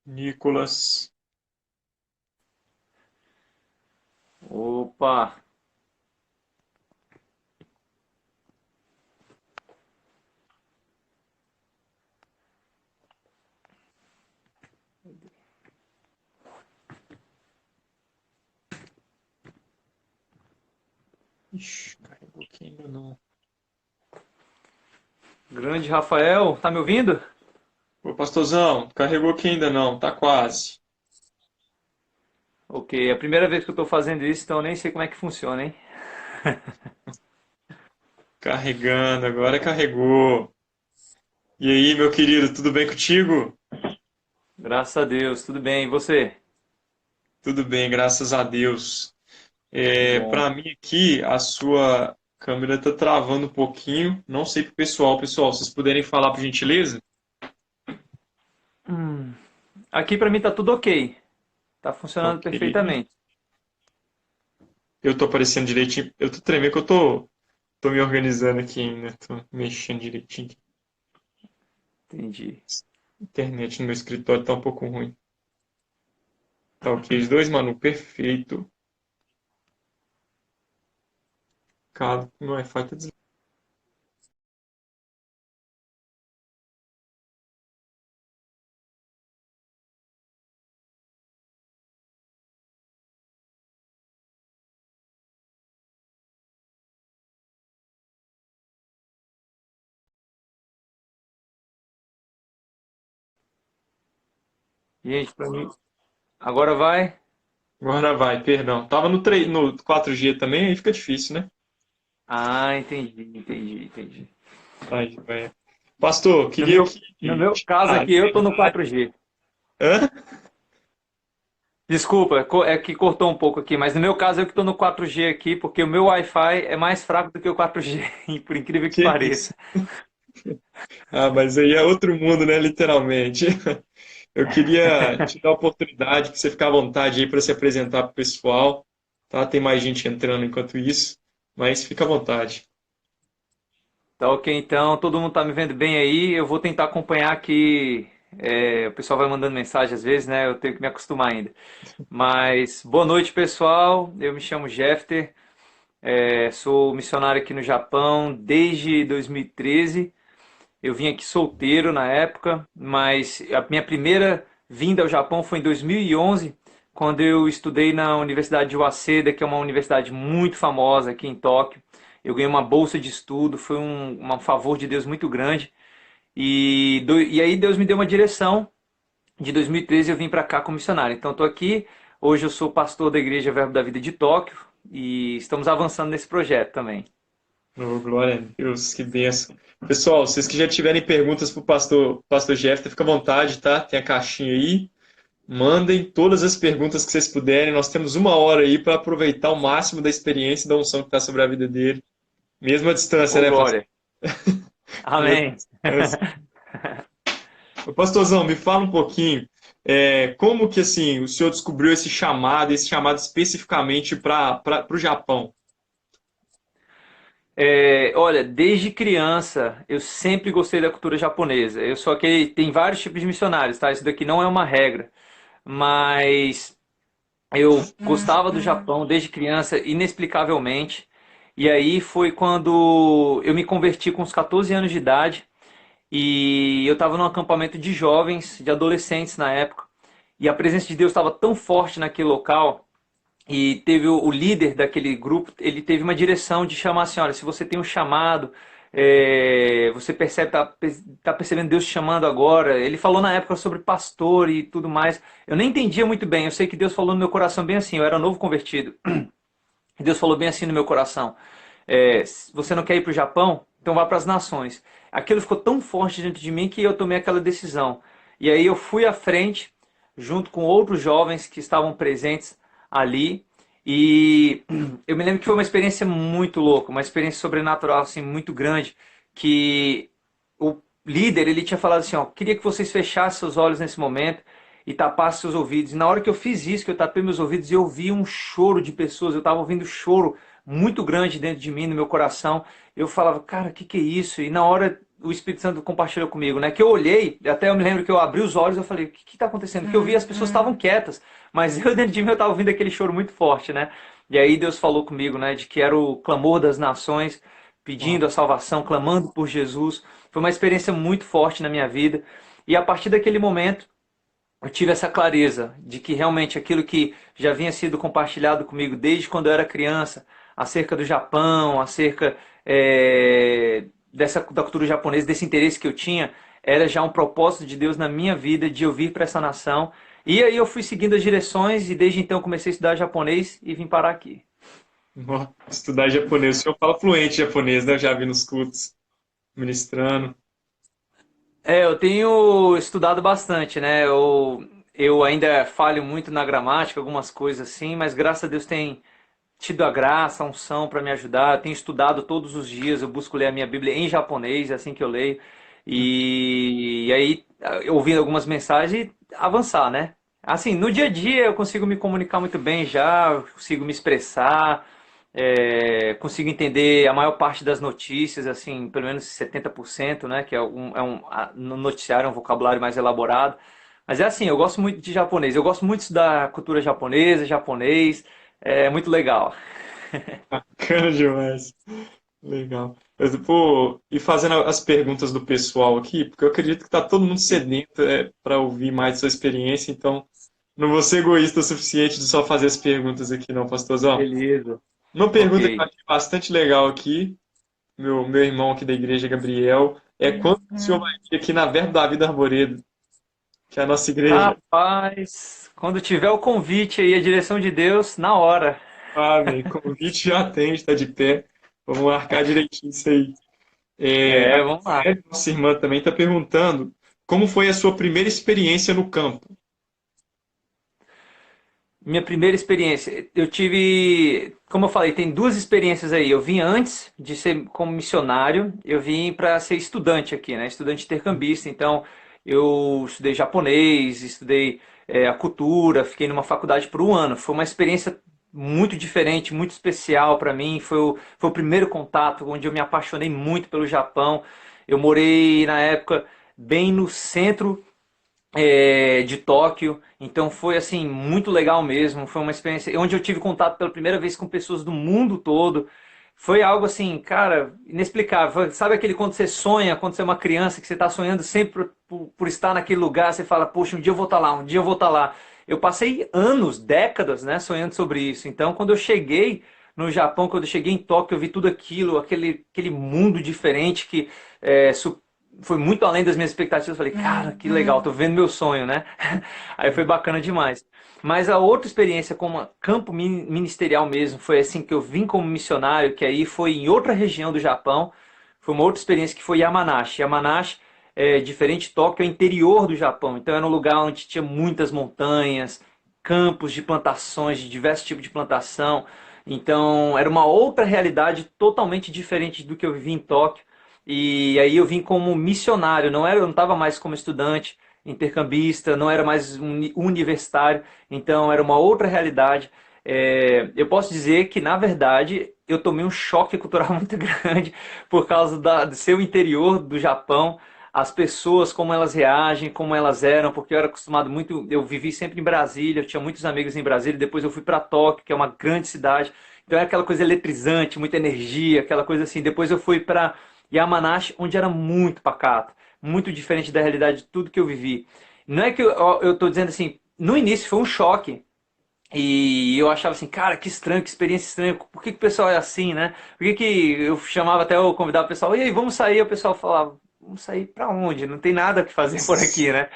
Nicolas. Opa, Ixi, carregou aqui ainda não. grande Rafael, tá me ouvindo? Ô, pastorzão, carregou aqui ainda não, tá quase. Ok, é a primeira vez que eu tô fazendo isso, então eu nem sei como é que funciona, hein? Carregando, agora carregou. E aí, meu querido, tudo bem contigo? Graças a Deus, tudo bem, e você? Tudo bem, graças a Deus. Que bom. Para mim aqui, a sua câmera tá travando um pouquinho. Não sei pro pessoal. Pessoal, vocês puderem falar por gentileza? Aqui pra mim tá tudo ok, tá funcionando Ok. perfeitamente. Eu tô aparecendo direitinho. Eu tô tremendo que tô me organizando aqui ainda. Tô mexendo direitinho. Entendi. A internet no meu escritório tá um pouco ruim. Tá ok, os dois, Manu, perfeito. Cara, meu Wi-Fi tá desligado. Gente, pra mim, agora vai? Agora vai, perdão. Tava no 4G também, aí fica difícil, né? Ah, entendi. Aí, vai. Pastor, No queria meu, aqui. no meu caso Ah, aqui, eu tô no 4G. hã? Desculpa, é que cortou um pouco aqui, mas no meu caso eu que tô no 4G aqui, porque o meu Wi-Fi é mais fraco do que o 4G, por incrível que Que isso? pareça. Ah, mas aí é outro mundo, né? Literalmente. Eu queria te dar a oportunidade para você ficar à vontade aí para se apresentar para o pessoal, tá? Tem mais gente entrando enquanto isso, mas fica à vontade. Tá ok, então, todo mundo tá me vendo bem aí. Eu vou tentar acompanhar aqui. O pessoal vai mandando mensagem às vezes, né? Eu tenho que me acostumar ainda. Mas boa noite, pessoal. Eu me chamo Jefter, sou missionário aqui no Japão desde 2013. Eu vim aqui solteiro na época, mas a minha primeira vinda ao Japão foi em 2011, quando eu estudei na Universidade de Waseda, que é uma universidade muito famosa aqui em Tóquio. Eu ganhei uma bolsa de estudo, foi um favor de Deus muito grande. E aí Deus me deu uma direção. De 2013 eu vim para cá como missionário. Então estou aqui. Hoje eu sou pastor da Igreja Verbo da Vida de Tóquio e estamos avançando nesse projeto também. Oh, glória a Deus, que bênção. Pessoal, vocês que já tiverem perguntas para o pastor Jefter, fica à vontade, tá? Tem a caixinha aí. Mandem todas as perguntas que vocês puderem. Nós temos uma hora aí para aproveitar o máximo da experiência e da unção que está sobre a vida dele. Mesmo à distância, Ô, né, pastor? glória. Mesmo Amém. à distância. Ô, pastorzão, me fala um pouquinho, como que assim o senhor descobriu esse chamado especificamente para o Japão? Olha, desde criança eu sempre gostei da cultura japonesa. Eu sou aquele, tem vários tipos de missionários, tá? Isso daqui não é uma regra, mas eu gostava do Japão desde criança, inexplicavelmente. E aí foi quando eu me converti com uns 14 anos de idade e eu estava num acampamento de jovens, de adolescentes na época. E a presença de Deus estava tão forte naquele local e teve o líder daquele grupo, ele teve uma direção de chamar assim, olha, se você tem um chamado, você percebe, tá percebendo Deus te chamando agora. Ele falou na época sobre pastor e tudo mais. Eu nem entendia muito bem, eu sei que Deus falou no meu coração bem assim, eu era novo convertido. Deus falou bem assim no meu coração. Você não quer ir para o Japão? Então vá para as nações. Aquilo ficou tão forte dentro de mim que eu tomei aquela decisão. E aí eu fui à frente, junto com outros jovens que estavam presentes ali. E eu me lembro que foi uma experiência muito louca, uma experiência sobrenatural assim muito grande, que o líder ele tinha falado assim, ó, queria que vocês fechassem seus olhos nesse momento e tapassem seus ouvidos. E na hora que eu fiz isso, que eu tapei meus ouvidos, eu ouvi um choro de pessoas, eu estava ouvindo choro muito grande dentro de mim, no meu coração. Eu falava, cara, o que é isso? E na hora o Espírito Santo compartilhou comigo, né? Que eu olhei, até eu me lembro que eu abri os olhos e eu falei, o que está acontecendo? Porque eu vi as pessoas estavam quietas, mas eu dentro de mim eu estava ouvindo aquele choro muito forte, né? E aí Deus falou comigo, né? De que era o clamor das nações, Uau. pedindo a salvação, clamando por Jesus. Foi uma experiência muito forte na minha vida. E a partir daquele momento, eu tive essa clareza de que realmente aquilo que já vinha sido compartilhado comigo desde quando eu era criança, acerca do Japão, acerca da cultura japonesa, desse interesse que eu tinha, era já um propósito de Deus na minha vida de eu vir para essa nação. E aí eu fui seguindo as direções e desde então comecei a estudar japonês e vim parar aqui. Ó, estudar japonês. O senhor fala fluente japonês, né? Eu já vi nos cultos ministrando. Eu tenho estudado bastante, né? Eu ainda falho muito na gramática, algumas coisas assim, mas graças a Deus tem tido a graça, a unção para me ajudar. Eu tenho estudado todos os dias, eu busco ler a minha Bíblia em japonês, é assim que eu leio. E aí, ouvindo algumas mensagens, avançar, né? Assim, no dia a dia eu consigo me comunicar muito bem já, eu consigo me expressar, consigo entender a maior parte das notícias, assim, pelo menos 70%, né? Que no noticiário é um vocabulário mais elaborado. Mas é assim, eu gosto muito de japonês, eu gosto muito da cultura japonesa, japonês, é muito legal. Bacana demais. Legal. Mas, pô, e fazendo as perguntas do pessoal aqui, porque eu acredito que está todo mundo sedento para ouvir mais sua experiência, então não vou ser egoísta o suficiente de só fazer as perguntas aqui, não, pastorzão. Beleza. Uma Ok. pergunta que eu achei bastante legal aqui, meu irmão aqui da igreja, Gabriel, é quando o senhor vai vir aqui na Verbo da Vida Arvoredo, que é a nossa igreja? Rapaz, quando tiver o convite aí, a direção de Deus, na hora. Amém. Convite já tem, está de pé. Vamos marcar direitinho isso aí. A Vamos lá. nossa irmã também está perguntando como foi a sua primeira experiência no campo. Minha primeira experiência, eu tive, como eu falei, tem duas experiências aí. Eu vim antes de ser como missionário, eu vim para ser estudante aqui, né? Estudante intercambista. Então, eu estudei japonês, estudei a cultura, fiquei numa faculdade por um ano. Foi uma experiência muito diferente, muito especial para mim. Foi o primeiro contato onde eu me apaixonei muito pelo Japão. Eu morei na época bem no centro de Tóquio. Então foi assim muito legal mesmo. Foi uma experiência onde eu tive contato pela primeira vez com pessoas do mundo todo. Foi algo assim, cara, inexplicável. Sabe aquele quando você sonha, quando você é uma criança, que você está sonhando sempre por estar naquele lugar, você fala, poxa, um dia eu vou estar lá, um dia eu vou estar lá. Eu passei anos, décadas, né, sonhando sobre isso. Então, quando eu cheguei no Japão, quando eu cheguei em Tóquio, eu vi tudo aquilo, aquele mundo diferente que é, foi muito além das minhas expectativas. Eu falei, cara, que legal, tô vendo meu sonho, né? Aí foi bacana demais. Mas a outra experiência como campo ministerial mesmo, foi assim que eu vim como missionário, que aí foi em outra região do Japão. Foi uma outra experiência que foi Yamanashi. Yamanashi é diferente de Tóquio, é o interior do Japão. Então era um lugar onde tinha muitas montanhas, campos de plantações, de diversos tipos de plantação. Então era uma outra realidade totalmente diferente do que eu vivi em Tóquio. E aí eu vim como missionário, eu não estava mais como estudante, intercambista, não era mais universitário, então era uma outra realidade. Eu posso dizer que, na verdade, eu tomei um choque cultural muito grande por causa do seu interior do Japão, as pessoas, como elas reagem, como elas eram, porque eu era acostumado muito, eu vivi sempre em Brasília, eu tinha muitos amigos em Brasília, depois eu fui para Tóquio, que é uma grande cidade, então é aquela coisa eletrizante, muita energia, aquela coisa assim. Depois eu fui para Yamanashi, onde era muito pacato, muito diferente da realidade de tudo que eu vivi. Não é que eu tô dizendo assim, no início foi um choque. E eu achava assim, cara, que estranho, que experiência estranha. Por que o pessoal é assim, né? Por que eu chamava até eu convidava o pessoal, e aí, vamos sair? O pessoal falava, vamos sair pra onde? Não tem nada que fazer por aqui, né?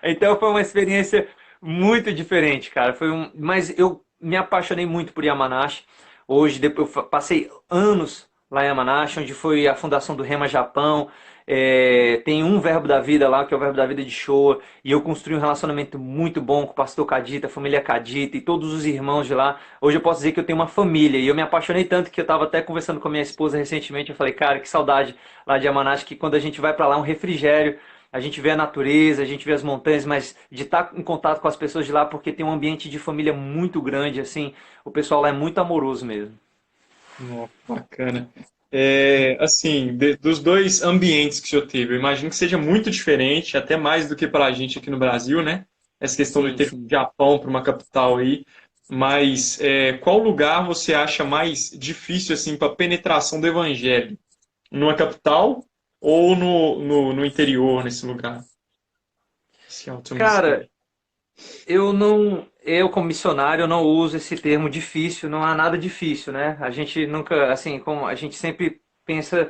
Então foi uma experiência muito diferente, cara. Mas eu me apaixonei muito por Yamanashi. Hoje, depois eu passei anos lá em Yamanashi, onde foi a fundação do Rema Japão. Tem um Verbo da Vida lá, que é o Verbo da Vida de Showa, e eu construí um relacionamento muito bom com o pastor Kadita, a família Kadita e todos os irmãos de lá. Hoje eu posso dizer que eu tenho uma família, e eu me apaixonei tanto que eu estava até conversando com a minha esposa recentemente. Eu falei, cara, que saudade lá de Yamanashi, que quando a gente vai para lá é um refrigério. A gente vê a natureza, a gente vê as montanhas, mas de estar em contato com as pessoas de lá, porque tem um ambiente de família muito grande, assim, o pessoal lá é muito amoroso mesmo. Ó, bacana. Assim, dos dois ambientes que o senhor teve, eu imagino que seja muito diferente, até mais do que para a gente aqui no Brasil, né? Essa questão de Sim, ter que ir sim. do Japão para uma capital aí. Mas qual lugar você acha mais difícil assim para penetração do evangelho? Numa capital ou no interior, nesse lugar? Esse é o seu Cara, ministério. eu como missionário, eu não uso esse termo difícil, não há nada difícil, né? A gente nunca, assim, como a gente sempre pensa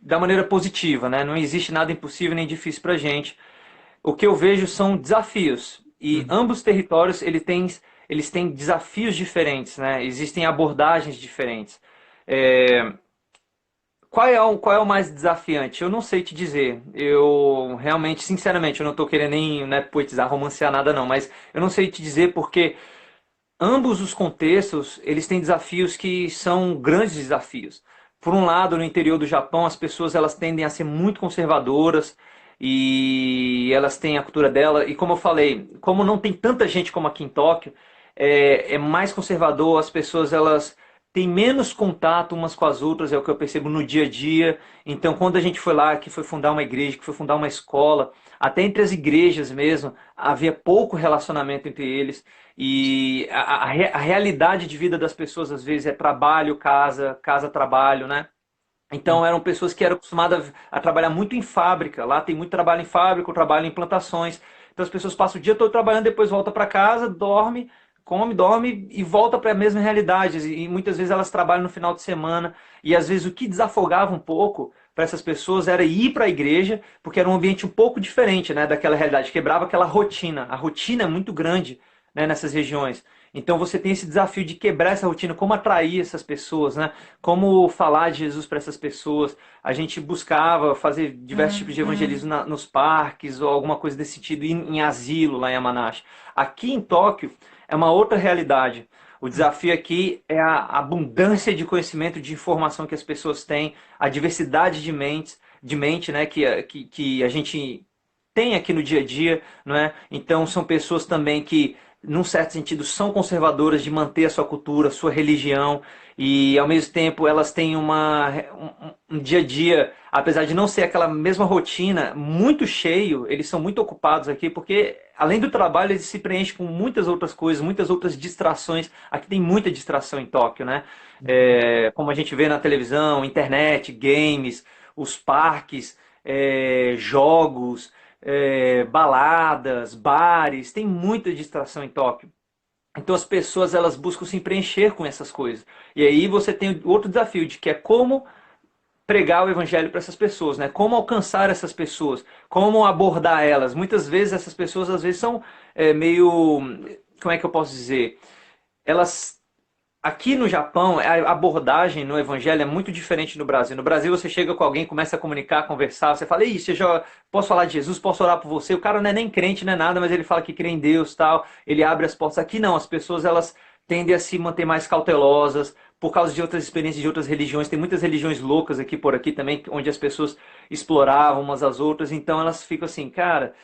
da maneira positiva, né? Não existe nada impossível nem difícil pra gente. O que eu vejo são desafios e Uhum. ambos os territórios eles têm desafios diferentes, né? Existem abordagens diferentes. É, qual é o mais desafiante? Eu não sei te dizer. Eu realmente, sinceramente, eu não estou querendo nem, né, poetizar, romancear nada não, mas eu não sei te dizer porque ambos os contextos, eles têm desafios que são grandes desafios. Por um lado, no interior do Japão, as pessoas elas tendem a ser muito conservadoras e elas têm a cultura dela. E como eu falei, como não tem tanta gente como aqui em Tóquio, é mais conservador. As pessoas elas têm menos contato umas com as outras, é o que eu percebo no dia a dia. Então, quando a gente foi lá, que foi fundar uma igreja, que foi fundar uma escola, até entre as igrejas mesmo, havia pouco relacionamento entre eles. E a realidade de vida das pessoas, às vezes, é trabalho, casa, casa, trabalho, né? Então, eram pessoas que eram acostumadas a trabalhar muito em fábrica. Lá tem muito trabalho em fábrica, trabalho em plantações. Então, as pessoas passam o dia todo trabalhando, depois volta para casa, dorme, come, dorme e volta para a mesma realidade. E muitas vezes elas trabalham no final de semana. E às vezes o que desafogava um pouco para essas pessoas era ir para a igreja, porque era um ambiente um pouco diferente, né, daquela realidade. Quebrava aquela rotina. A rotina é muito grande, né, nessas regiões. Então você tem esse desafio de quebrar essa rotina, como atrair essas pessoas, né? Como falar de Jesus para essas pessoas. A gente buscava fazer diversos tipos de evangelismo nos parques ou alguma coisa desse sentido, em asilo lá em Yamanashi. Aqui em Tóquio é uma outra realidade. O desafio aqui é a abundância de conhecimento, de informação que as pessoas têm, a diversidade de mente, né, que a gente tem aqui no dia a dia, não é? Então são pessoas também que, num certo sentido, são conservadoras de manter a sua cultura, a sua religião, e ao mesmo tempo elas têm um dia a dia, apesar de não ser aquela mesma rotina, muito cheio, eles são muito ocupados aqui, porque além do trabalho eles se preenchem com muitas outras coisas, muitas outras distrações. Aqui tem muita distração em Tóquio, né? Como a gente vê na televisão, internet, games, os parques, jogos, baladas, bares, tem muita distração em Tóquio. Então as pessoas elas buscam se preencher com essas coisas. E aí você tem outro desafio de que é como pregar o evangelho para essas pessoas, né? Como alcançar essas pessoas, como abordar elas. Muitas vezes essas pessoas às vezes são meio, como é que eu posso dizer? Elas aqui no Japão, a abordagem no evangelho é muito diferente no Brasil. No Brasil, você chega com alguém, começa a comunicar, conversar, você fala, Ih, posso falar de Jesus, posso orar por você? O cara não é nem crente, não é nada, mas ele fala que crê em Deus, tal. Ele abre as portas. Aqui não, as pessoas elas tendem a se manter mais cautelosas por causa de outras experiências de outras religiões. Tem muitas religiões loucas aqui por aqui também, onde as pessoas exploravam umas às outras. Então elas ficam assim, cara,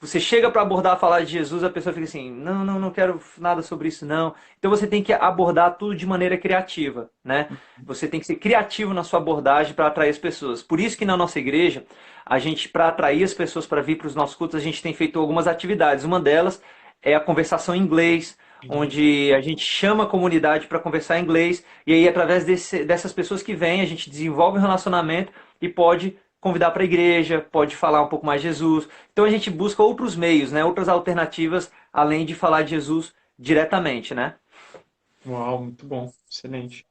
você chega para abordar, falar de Jesus, a pessoa fica assim, não, não, não quero nada sobre isso, não. Então você tem que abordar tudo de maneira criativa, né? Você tem que ser criativo na sua abordagem para atrair as pessoas. Por isso que na nossa igreja, a gente, para atrair as pessoas para vir para os nossos cultos, a gente tem feito algumas atividades. Uma delas é a conversação em inglês, onde a gente chama a comunidade para conversar em inglês, e aí através dessas pessoas que vêm, a gente desenvolve um relacionamento e pode convidar para a igreja, pode falar um pouco mais de Jesus. Então a gente busca outros meios, né? Outras alternativas, além de falar de Jesus diretamente, né? Uau, muito bom, excelente.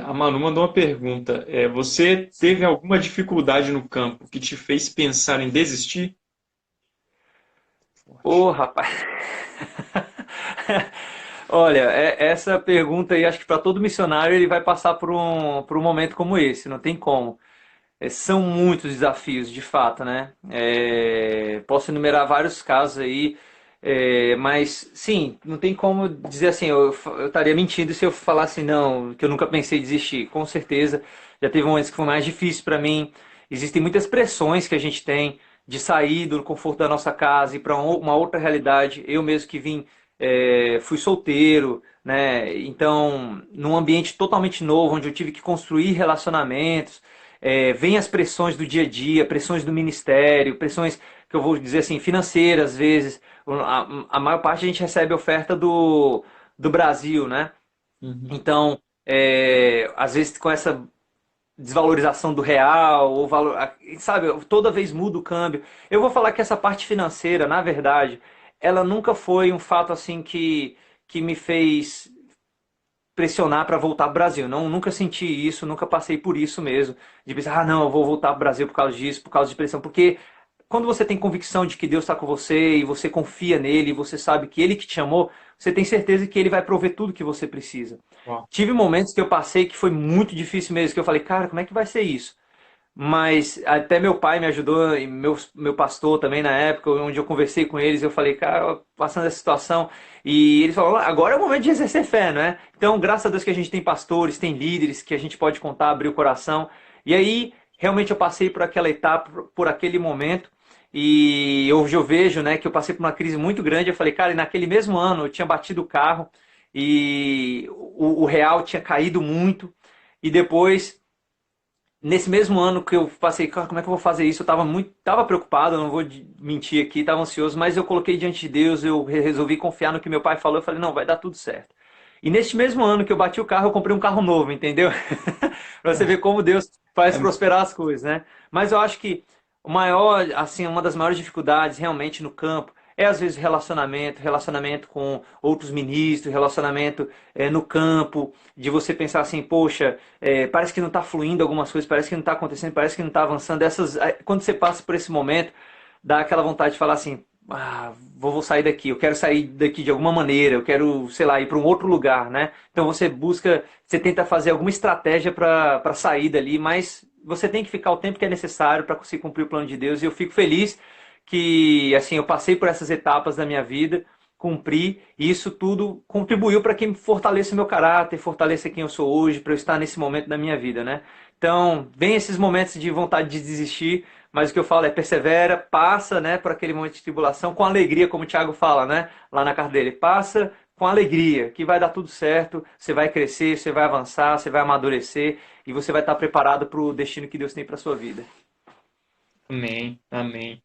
A Manu mandou uma pergunta. Você teve alguma dificuldade no campo que te fez pensar em desistir? Ô, Forte. rapaz. Olha, essa pergunta aí, acho que para todo missionário ele vai passar por um momento como esse, não tem como. São muitos desafios, de fato, né? Posso enumerar vários casos aí, mas sim, não tem como dizer assim, eu estaria mentindo se eu falasse não, que eu nunca pensei em desistir. Com certeza, já teve momentos que foi mais difícil para mim. Existem muitas pressões que a gente tem de sair do conforto da nossa casa e para uma outra realidade. Eu mesmo que vim fui solteiro, né? Então, num ambiente totalmente novo, onde eu tive que construir relacionamentos, vem as pressões do dia a dia, pressões do ministério, pressões que eu vou dizer assim, financeiras às vezes. A maior parte a gente recebe oferta do Brasil, né? Uhum. Então, às vezes com essa desvalorização do real, ou valor, sabe, toda vez muda o câmbio. Eu vou falar que essa parte financeira, na verdade, ela nunca foi um fato assim que me fez pressionar para voltar para o Brasil. Não, nunca senti isso, nunca passei por isso mesmo, de pensar, ah, não, eu vou voltar para o Brasil por causa disso, por causa de pressão, porque quando você tem convicção de que Deus está com você e você confia nele, e você sabe que ele que te chamou, você tem certeza que ele vai prover tudo que você precisa. Uau. Tive momentos que eu passei que foi muito difícil mesmo, que eu falei, cara, como é que vai ser isso? Mas até meu pai me ajudou, e meu pastor também na época, onde eu conversei com eles, eu falei, cara, passando essa situação. E eles falaram, agora é o momento de exercer fé, né? Então, graças a Deus que a gente tem pastores, tem líderes que a gente pode contar, abrir o coração. E aí, realmente eu passei por aquela etapa, por aquele momento. E hoje eu vejo, né, que eu passei por uma crise muito grande. Eu falei, cara, e naquele mesmo ano eu tinha batido o carro e o real tinha caído muito. E depois nesse mesmo ano que eu passei, cara, como é que eu vou fazer isso? Eu tava preocupado, eu não vou mentir aqui, tava ansioso, mas eu coloquei diante de Deus, eu resolvi confiar no que meu pai falou, eu falei, não, vai dar tudo certo. E neste mesmo ano que eu bati o carro, eu comprei um carro novo, entendeu? Pra você ver como Deus faz É, prosperar as coisas, né? Mas eu acho que o maior, assim, uma das maiores dificuldades realmente no campo é às vezes relacionamento com outros ministros, relacionamento no campo, de você pensar assim, poxa, parece que não está fluindo algumas coisas, parece que não está acontecendo, parece que não está avançando. Quando você passa por esse momento, dá aquela vontade de falar assim, ah, vou sair daqui, eu quero sair daqui de alguma maneira, eu quero, sei lá, ir para um outro lugar, né? Então você tenta fazer alguma estratégia para sair dali, mas você tem que ficar o tempo que é necessário para conseguir cumprir o plano de Deus. E eu fico feliz que, assim, eu passei por essas etapas da minha vida, cumpri, e isso tudo contribuiu para que fortaleça o meu caráter, fortaleça quem eu sou hoje, para eu estar nesse momento da minha vida, né? Então, vem esses momentos de vontade de desistir, mas o que eu falo é persevera, passa, né, por aquele momento de tribulação com alegria, como o Thiago fala, né, lá na carta dele, passa com alegria, que vai dar tudo certo, você vai crescer, você vai avançar, você vai amadurecer e você vai estar preparado para o destino que Deus tem para sua vida. amém, amém.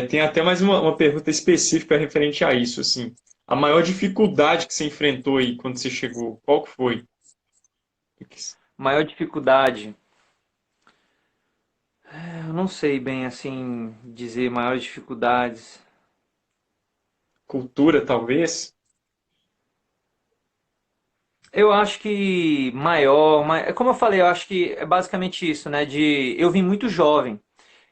Tem até mais uma pergunta específica referente a isso, assim. A maior dificuldade que você enfrentou aí quando você chegou, qual que foi? Maior dificuldade, eu não sei bem assim dizer maiores dificuldades. Cultura, talvez? Eu acho que como eu falei, eu acho que é basicamente isso, né? Eu vim muito jovem,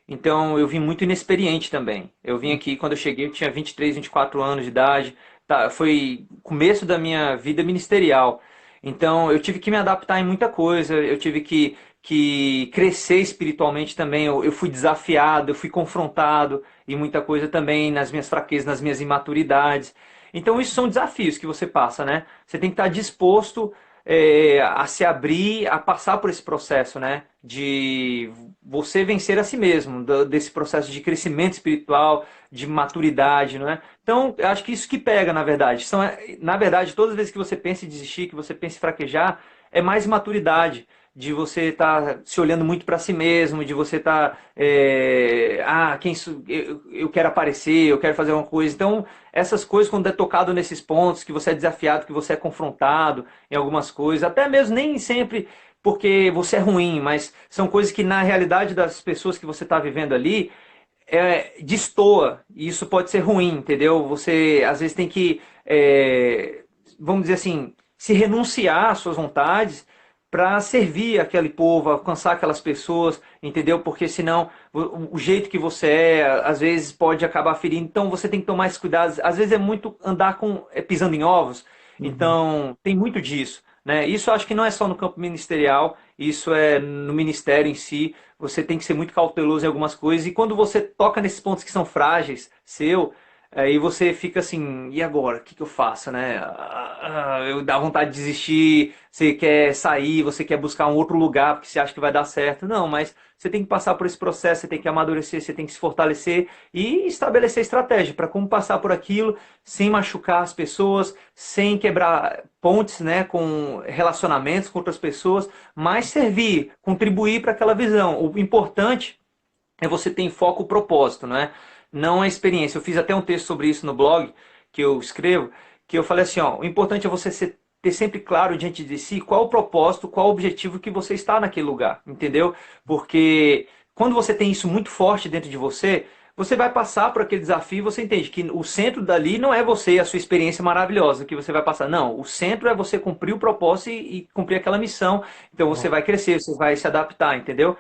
então eu vim muito inexperiente também. Eu vim aqui quando eu cheguei, eu tinha 23, 24 anos de idade, tá? Foi o começo da minha vida ministerial. Então eu tive que me adaptar em muita coisa, eu tive que crescer espiritualmente também. Eu fui desafiado, eu fui confrontado em muita coisa também, nas minhas fraquezas, nas minhas imaturidades. Então, isso são desafios que você passa, né? Você tem que estar disposto a se abrir, a passar por esse processo, né? De você vencer a si mesmo, desse processo de crescimento espiritual, de maturidade, não é? Então, eu acho que isso que pega, na verdade. Na verdade, todas as vezes que você pensa em desistir, que você pensa em fraquejar, é mais maturidade. De você estar se olhando muito para si mesmo, de você estar, eu quero aparecer, eu quero fazer uma coisa. Então, essas coisas, quando é tocado nesses pontos, que você é desafiado, que você é confrontado em algumas coisas, até mesmo nem sempre porque você é ruim, mas são coisas que na realidade das pessoas que você está vivendo ali, destoa, e isso pode ser ruim, entendeu? Você às vezes tem que, vamos dizer assim, se renunciar às suas vontades para servir aquele povo, alcançar aquelas pessoas, entendeu? Porque senão o jeito que você às vezes pode acabar ferindo. Então você tem que tomar esse cuidado. Às vezes é muito andar pisando em ovos. Uhum. Então tem muito disso, né? Isso eu acho que não é só no campo ministerial, isso é no ministério em si. Você tem que ser muito cauteloso em algumas coisas. E quando você toca nesses pontos que são frágeis, seu, Aí você fica assim, e agora? O que que eu faço, né? Eu dá vontade de desistir, você quer sair, você quer buscar um outro lugar porque você acha que vai dar certo. Não, mas você tem que passar por esse processo, você tem que amadurecer, você tem que se fortalecer e estabelecer estratégia para como passar por aquilo sem machucar as pessoas, sem quebrar pontes, né, com relacionamentos com outras pessoas, mas servir, contribuir para aquela visão. O importante é você ter em foco o propósito, não é? Não a experiência. Eu fiz até um texto sobre isso no blog que eu escrevo, que eu falei assim, ó, o importante é você ter sempre claro diante de si qual o propósito, qual o objetivo que você está naquele lugar, entendeu? Porque quando você tem isso muito forte dentro de você, você vai passar por aquele desafio e você entende que o centro dali não é você e a sua experiência maravilhosa que você vai passar. Não, o centro é você cumprir o propósito e cumprir aquela missão. Então você vai crescer, você vai se adaptar, entendeu?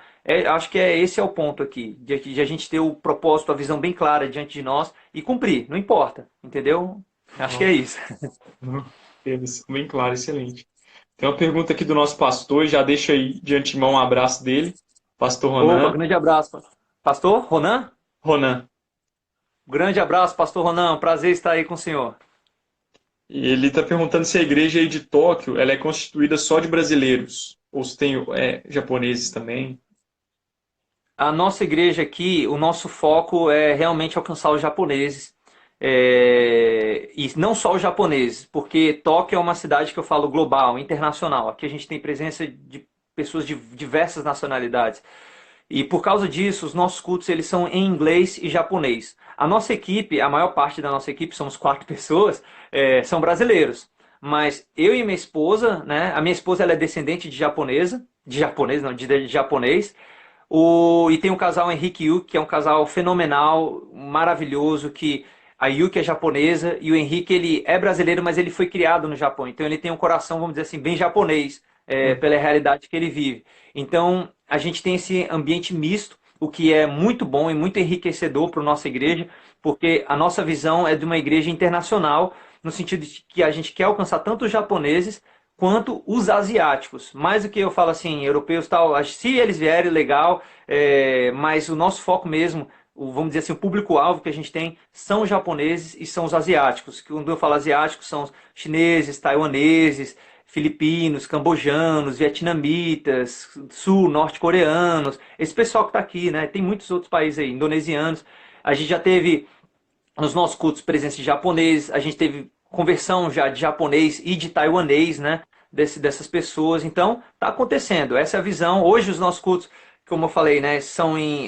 Acho que esse é o ponto aqui, de a gente ter o propósito, a visão bem clara diante de nós e cumprir, não importa, entendeu? Acho que é isso. Temos bem claro, excelente. Tem uma pergunta aqui do nosso pastor, e já deixa aí de antemão um abraço dele, pastor Opa, Ronan. grande abraço. Pastor Ronan? Ronan. Grande abraço, Pastor Ronan. Prazer estar aí com o senhor. E ele está perguntando se a igreja aí de Tóquio ela é constituída só de brasileiros, ou se tem japoneses também. A nossa igreja aqui, o nosso foco é realmente alcançar os japoneses. E não só os japoneses, porque Tóquio é uma cidade que eu falo global, internacional. Aqui a gente tem presença de pessoas de diversas nacionalidades. E por causa disso, os nossos cultos eles são em inglês e japonês. A nossa equipe, a maior parte da nossa equipe, somos 4 pessoas, são brasileiros. Mas eu e minha esposa, né? A minha esposa ela é descendente de japonês não, de japonês. E tem o casal Henrique e Yuki, que é um casal fenomenal, maravilhoso, que a Yuki é japonesa e o Henrique ele é brasileiro, mas ele foi criado no Japão. Então ele tem um coração, vamos dizer assim, bem japonês, pela realidade que ele vive. Então a gente tem esse ambiente misto, o que é muito bom e muito enriquecedor para a nossa igreja, porque a nossa visão é de uma igreja internacional, no sentido de que a gente quer alcançar tanto os japoneses quanto os asiáticos. Mais do que eu falo assim, europeus tal, se eles vierem, legal, mas o nosso foco mesmo, vamos dizer assim, o público-alvo que a gente tem são os japoneses e são os asiáticos. Quando eu falo asiáticos, são os chineses, taiwaneses, filipinos, cambojanos, vietnamitas, sul, norte-coreanos, esse pessoal que está aqui, né? Tem muitos outros países aí, indonesianos. A gente já teve nos nossos cultos presença de japonês, a gente teve conversão já de japonês e de taiwanês, né? Dessas pessoas. Então, está acontecendo. Essa é a visão. Hoje os nossos cultos, como eu falei, né?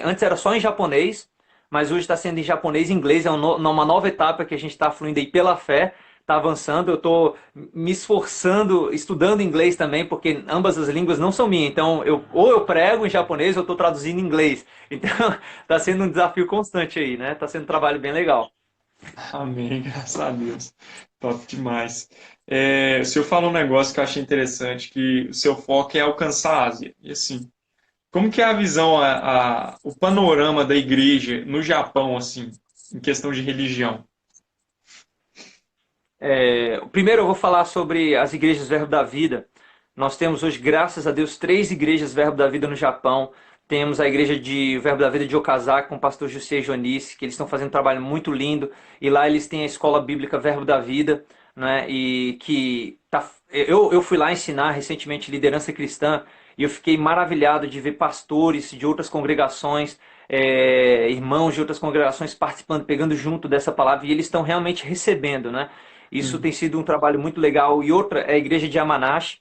Antes era só em japonês, mas hoje está sendo em japonês e inglês. É uma nova etapa que a gente está fluindo aí pela fé. Está avançando, eu estou me esforçando, estudando inglês também, porque ambas as línguas não são minhas. Então, ou eu prego em japonês ou estou traduzindo em inglês. Então, está sendo um desafio constante aí, né? Está sendo um trabalho bem legal. Amém, graças a Deus. Top demais. O senhor falou um negócio que eu achei interessante, que o seu foco é alcançar a Ásia. E assim, como que é a visão, o panorama da igreja no Japão, assim, em questão de religião? Primeiro eu vou falar sobre as igrejas Verbo da Vida. Nós temos hoje, graças a Deus, 3 igrejas Verbo da Vida no Japão. Temos a igreja de Verbo da Vida de Okazaki com o pastor José e Jonice, que eles estão fazendo um trabalho muito lindo. E lá eles têm a escola bíblica Verbo da Vida, né? E que eu fui lá ensinar recentemente liderança cristã e eu fiquei maravilhado de ver pastores de outras congregações, irmãos de outras congregações participando, pegando junto dessa palavra e eles estão realmente recebendo, né? Isso Hum. tem sido um trabalho muito legal. E outra é a igreja de Yamanashi,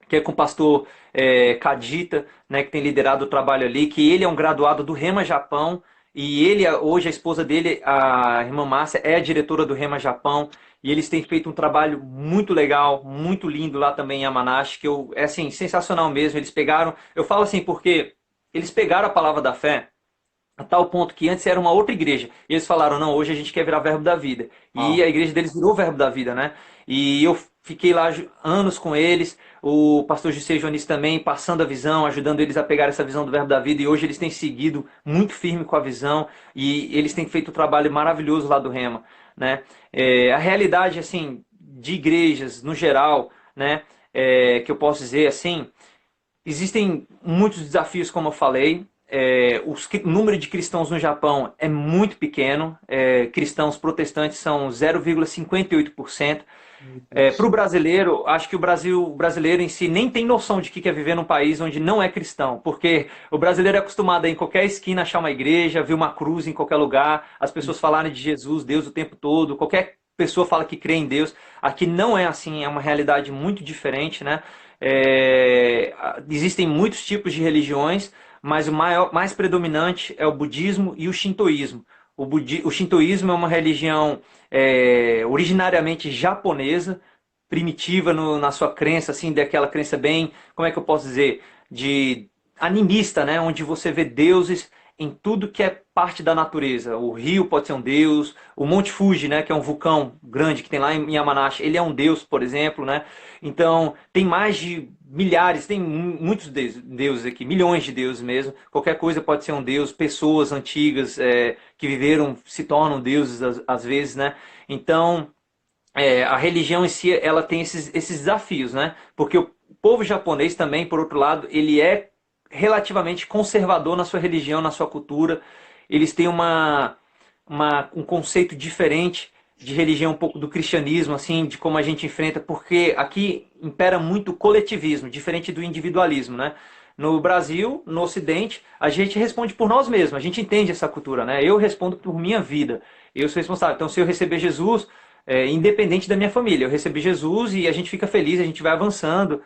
que é com o pastor Kadita, né, que tem liderado o trabalho ali, que ele é um graduado do Rema Japão, e ele, hoje, a esposa dele, a irmã Márcia, é a diretora do Rema Japão, e eles têm feito um trabalho muito legal, muito lindo lá também em Yamanashi, é assim, sensacional mesmo. Eles pegaram, eu falo assim, porque eles pegaram a palavra da fé, a tal ponto que antes era uma outra igreja. E eles falaram, não, hoje a gente quer virar Verbo da Vida. E Ah, a igreja deles virou Verbo da Vida, né? E eu fiquei lá anos com eles, o pastor José e Jonis também, passando a visão, ajudando eles a pegar essa visão do Verbo da Vida. E hoje eles têm seguido muito firme com a visão e eles têm feito um trabalho maravilhoso lá do Rema, né? A realidade, assim, de igrejas no geral, né? Que eu posso dizer assim, existem muitos desafios, como eu falei. o número de cristãos no Japão é muito pequeno. Cristãos protestantes são 0,58%. Meu Para o Deus. brasileiro, acho que o brasileiro em si nem tem noção de que é viver num país onde não é cristão, porque o brasileiro é acostumado a em qualquer esquina achar uma igreja, ver uma cruz em qualquer lugar, as pessoas falarem de Jesus, Deus o tempo todo, qualquer pessoa fala que crê em Deus. Aqui não é assim, é uma realidade muito diferente, né? Existem muitos tipos de religiões, mas o mais predominante é o budismo e o shintoísmo. O shintoísmo é uma religião originariamente japonesa, primitiva na sua crença, assim, daquela crença bem, como é que eu posso dizer, de animista, né? Onde você vê deuses em tudo que é parte da natureza. O rio pode ser um deus, o Monte Fuji, né, que é um vulcão grande que tem lá em Yamanashi, ele é um deus, por exemplo, né? Então, tem mais de milhares, tem muitos deuses aqui, milhões de deuses mesmo. Qualquer coisa pode ser um deus, pessoas antigas que viveram se tornam deuses às vezes, né? Então, a religião em si, ela tem esses desafios, né? Porque o povo japonês também, por outro lado, ele é relativamente conservador na sua religião, na sua cultura. Eles têm um conceito diferente de religião, um pouco do cristianismo, assim, de como a gente enfrenta, porque aqui impera muito o coletivismo, diferente do individualismo, né? No Brasil, no Ocidente, a gente responde por nós mesmos, a gente entende essa cultura, né? Eu respondo por minha vida, eu sou responsável. Então, se eu receber Jesus, independente da minha família, eu recebi Jesus e a gente fica feliz, a gente vai avançando.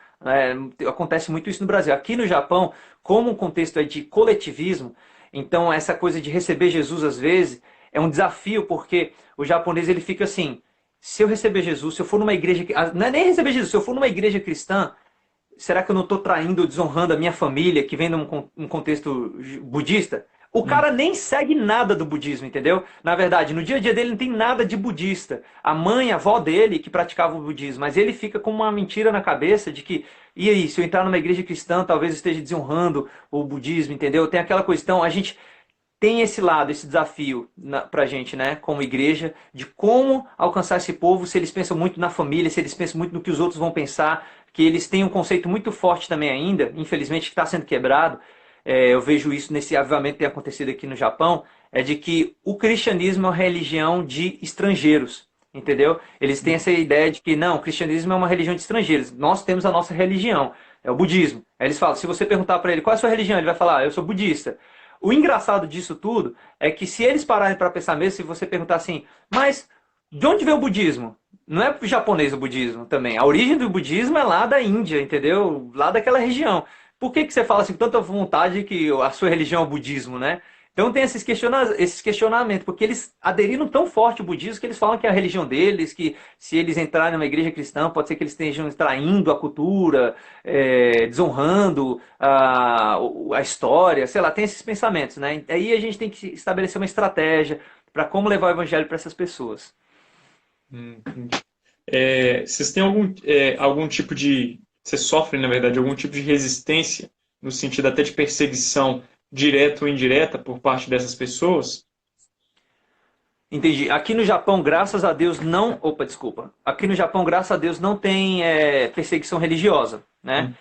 Acontece muito isso no Brasil. Aqui no Japão, como o contexto é de coletivismo, então essa coisa de receber Jesus às vezes é um desafio, porque o japonês ele fica assim: se eu receber Jesus, se eu for numa igreja, não é nem receber Jesus, se eu for numa igreja cristã, será que eu não estou traindo ou desonrando a minha família que vem de um contexto budista? O Hum. cara nem segue nada do budismo, entendeu? Na verdade, no dia a dia dele não tem nada de budista. A mãe, a avó dele que praticava o budismo, mas ele fica com uma mentira na cabeça de que, e aí, se eu entrar numa igreja cristã, talvez eu esteja desonrando o budismo, entendeu? Tem aquela questão, a gente tem esse lado, esse desafio pra gente, né, como igreja, de como alcançar esse povo, se eles pensam muito na família, se eles pensam muito no que os outros vão pensar, que eles têm um conceito muito forte também ainda, infelizmente, que está sendo quebrado. Eu vejo isso nesse avivamento que tem acontecido aqui no Japão, é de que o cristianismo é uma religião de estrangeiros, entendeu? Eles têm essa ideia de que, não, o cristianismo é uma religião de estrangeiros, nós temos a nossa religião, é o budismo. Aí eles falam, se você perguntar para ele qual é a sua religião, ele vai falar, eu sou budista. O engraçado disso tudo é que se eles pararem para pensar mesmo, se você perguntar assim, mas de onde vem o budismo? Não é japonês o budismo também. A origem do budismo é lá da Índia, entendeu? Lá daquela região. Por que você fala assim com tanta vontade que a sua religião é o budismo, né? Então tem esses questionamentos, porque eles aderiram tão forte ao budismo que eles falam que é a religião deles, que se eles entrarem numa igreja cristã, pode ser que eles estejam traindo a cultura, desonrando a história, sei lá, tem esses pensamentos, né? Aí a gente tem que estabelecer uma estratégia para como levar o evangelho para essas pessoas. Entendi. Vocês têm algum tipo de. Vocês sofrem, na verdade, algum tipo de resistência, no sentido até de perseguição direta ou indireta por parte dessas pessoas? Entendi. Aqui no Japão, graças a Deus, não. Opa, desculpa. Aqui no Japão, graças a Deus, não tem perseguição religiosa, né? Hum.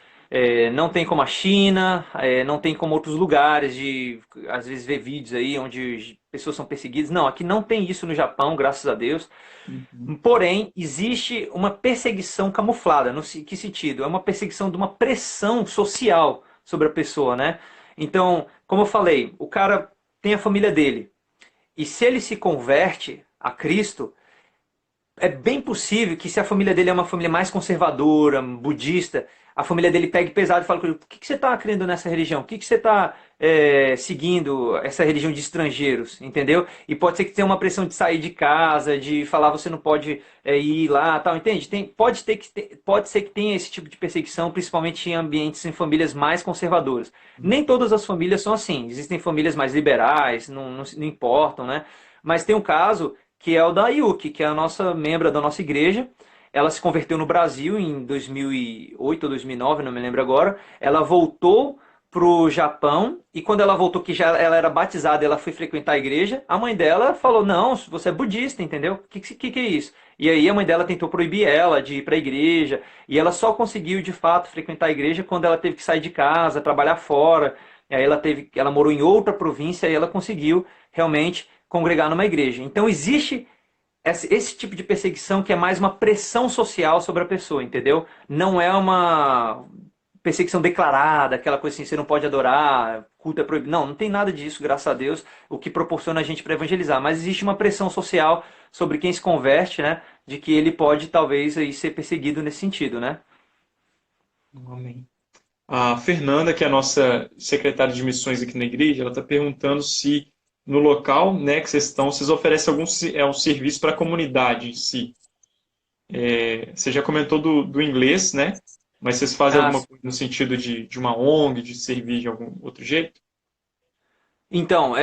Não tem como a China, não tem como outros lugares de, às vezes, ver vídeos aí onde pessoas são perseguidas. Não, aqui não tem isso no Japão, graças a Deus. Uhum. Porém, existe uma perseguição camuflada. Que sentido? É uma perseguição de uma pressão social sobre a pessoa, né? Então, como eu falei, o cara tem a família dele. E se ele se converte a Cristo, é bem possível que se a família dele é uma família mais conservadora, budista, a família dele pegue pesado e fala com ele, por que você está crendo nessa religião? Por que você está seguindo essa religião de estrangeiros? Entendeu? E pode ser que tenha uma pressão de sair de casa, de falar você não pode ir lá, tal, entende? Pode ser que tenha esse tipo de perseguição, principalmente em ambientes, em famílias mais conservadoras. Nem todas as famílias são assim. Existem famílias mais liberais, não importam, né? Mas tem um caso que é o da Yuki, que é a nossa membra da nossa igreja. Ela se converteu no Brasil em 2008 ou 2009, não me lembro agora. Ela voltou pro Japão e quando ela voltou, que já ela era batizada, ela foi frequentar a igreja. A mãe dela falou: "Não, você é budista, entendeu? Que é isso?" E aí a mãe dela tentou proibir ela de ir para a igreja e ela só conseguiu de fato frequentar a igreja quando ela teve que sair de casa, trabalhar fora. e aí ela morou em outra província e ela conseguiu realmente congregar numa igreja. Então existe esse tipo de perseguição que é mais uma pressão social sobre a pessoa, entendeu? Não é uma perseguição declarada, aquela coisa assim, você não pode adorar, culto é proibido. Não, não tem nada disso, graças a Deus, o que proporciona a gente para evangelizar. Mas existe uma pressão social sobre quem se converte, né? De que ele pode, talvez, aí, ser perseguido nesse sentido, né? Amém. A Fernanda, que é a nossa secretária de missões aqui na igreja, ela está perguntando se no local, né, que vocês estão, vocês oferecem um serviço para a comunidade em si. Você já comentou do inglês, né? Mas vocês fazem Ah, alguma coisa no sentido de uma ONG, de servir de algum outro jeito? então,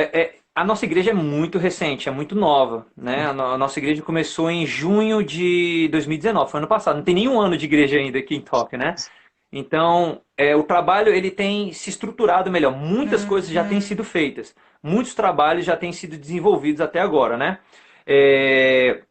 a nossa igreja é muito recente, é muito nova, né? A nossa igreja começou em junho de 2019, foi ano passado. Não tem nenhum ano de igreja ainda aqui em Tóquio, né? Então, o trabalho ele tem se estruturado melhor. Muitas coisas já têm sido feitas. Muitos trabalhos já têm sido desenvolvidos até agora, né? É,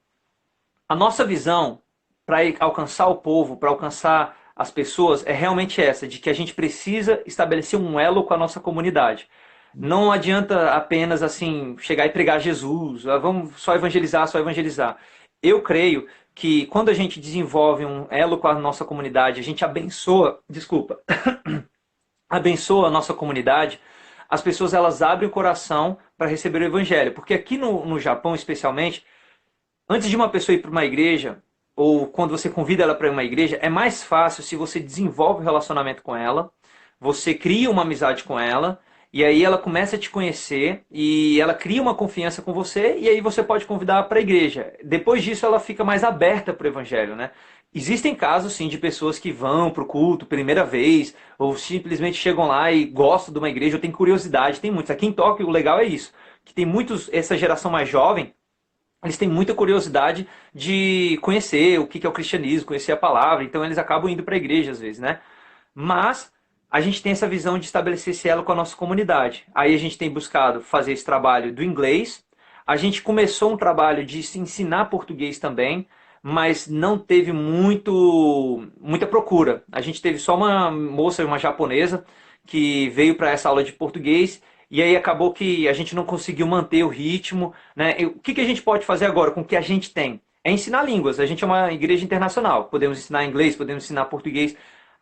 a nossa visão para alcançar o povo, para alcançar as pessoas, é realmente essa, de que a gente precisa estabelecer um elo com a nossa comunidade. Não adianta apenas assim chegar e pregar Jesus, vamos só evangelizar, só evangelizar. Eu creio que quando a gente desenvolve um elo com a nossa comunidade, a gente abençoa, desculpa, abençoa a nossa comunidade, as pessoas elas abrem o coração para receber o evangelho. Porque aqui no Japão, especialmente, antes de uma pessoa ir para uma igreja, ou quando você convida ela para uma igreja, é mais fácil se você desenvolve um relacionamento com ela, você cria uma amizade com ela, e aí ela começa a te conhecer, e ela cria uma confiança com você, e aí você pode convidar para a igreja. Depois disso, ela fica mais aberta para o evangelho, né? Existem casos, sim, de pessoas que vão para o culto primeira vez, ou simplesmente chegam lá e gostam de uma igreja, ou têm curiosidade, tem muitos. Aqui em Tóquio, o legal é isso, que tem muitos, essa geração mais jovem, eles têm muita curiosidade de conhecer o que é o cristianismo, conhecer a palavra, então eles acabam indo para a igreja às vezes, né? Mas a gente tem essa visão de estabelecer esse elo com a nossa comunidade. Aí a gente tem buscado fazer esse trabalho do inglês. A gente começou um trabalho de se ensinar português também, mas não teve muita procura. A gente teve só uma moça, uma japonesa, que veio para essa aula de português e aí acabou que a gente não conseguiu manter o ritmo, né? E o que a gente pode fazer agora com o que a gente tem? É ensinar línguas. A gente é uma igreja internacional. Podemos ensinar inglês, podemos ensinar português.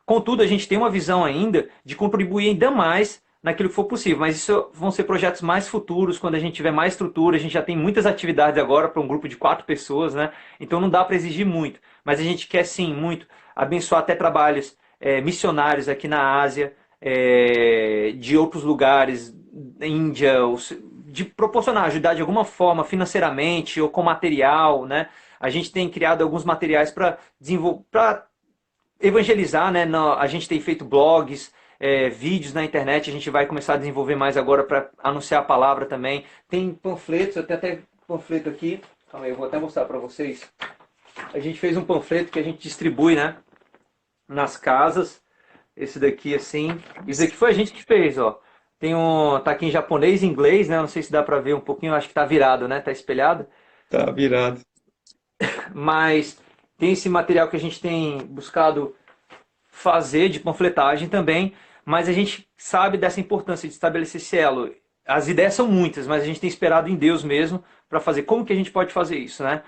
Contudo, a gente tem uma visão ainda de contribuir ainda mais naquilo que for possível. Mas isso vão ser projetos mais futuros, quando a gente tiver mais estrutura. A gente já tem muitas atividades agora para um grupo de 4 pessoas, né? Então não dá para exigir muito. Mas a gente quer sim muito abençoar até trabalhos missionários aqui na Ásia, de outros lugares, Índia, de proporcionar, ajudar de alguma forma financeiramente ou com material, né? A gente tem criado alguns materiais para desenvolver, para evangelizar, né? A gente tem feito blogs, vídeos na internet, a gente vai começar a desenvolver mais agora para anunciar a palavra também. Tem panfletos, eu tenho até panfleto aqui, calma aí, eu vou até mostrar para vocês. A gente fez um panfleto que a gente distribui, né? Nas casas. Esse daqui assim, isso daqui foi a gente que fez, ó. Tá aqui em japonês e inglês, né? Não sei se dá para ver um pouquinho, acho que tá virado, né? Tá espelhado. Tá virado. Mas tem esse material que a gente tem buscado fazer de panfletagem também, mas a gente sabe dessa importância de estabelecer esse elo. As ideias são muitas, mas a gente tem esperado em Deus mesmo para fazer. Como que a gente pode fazer isso, né?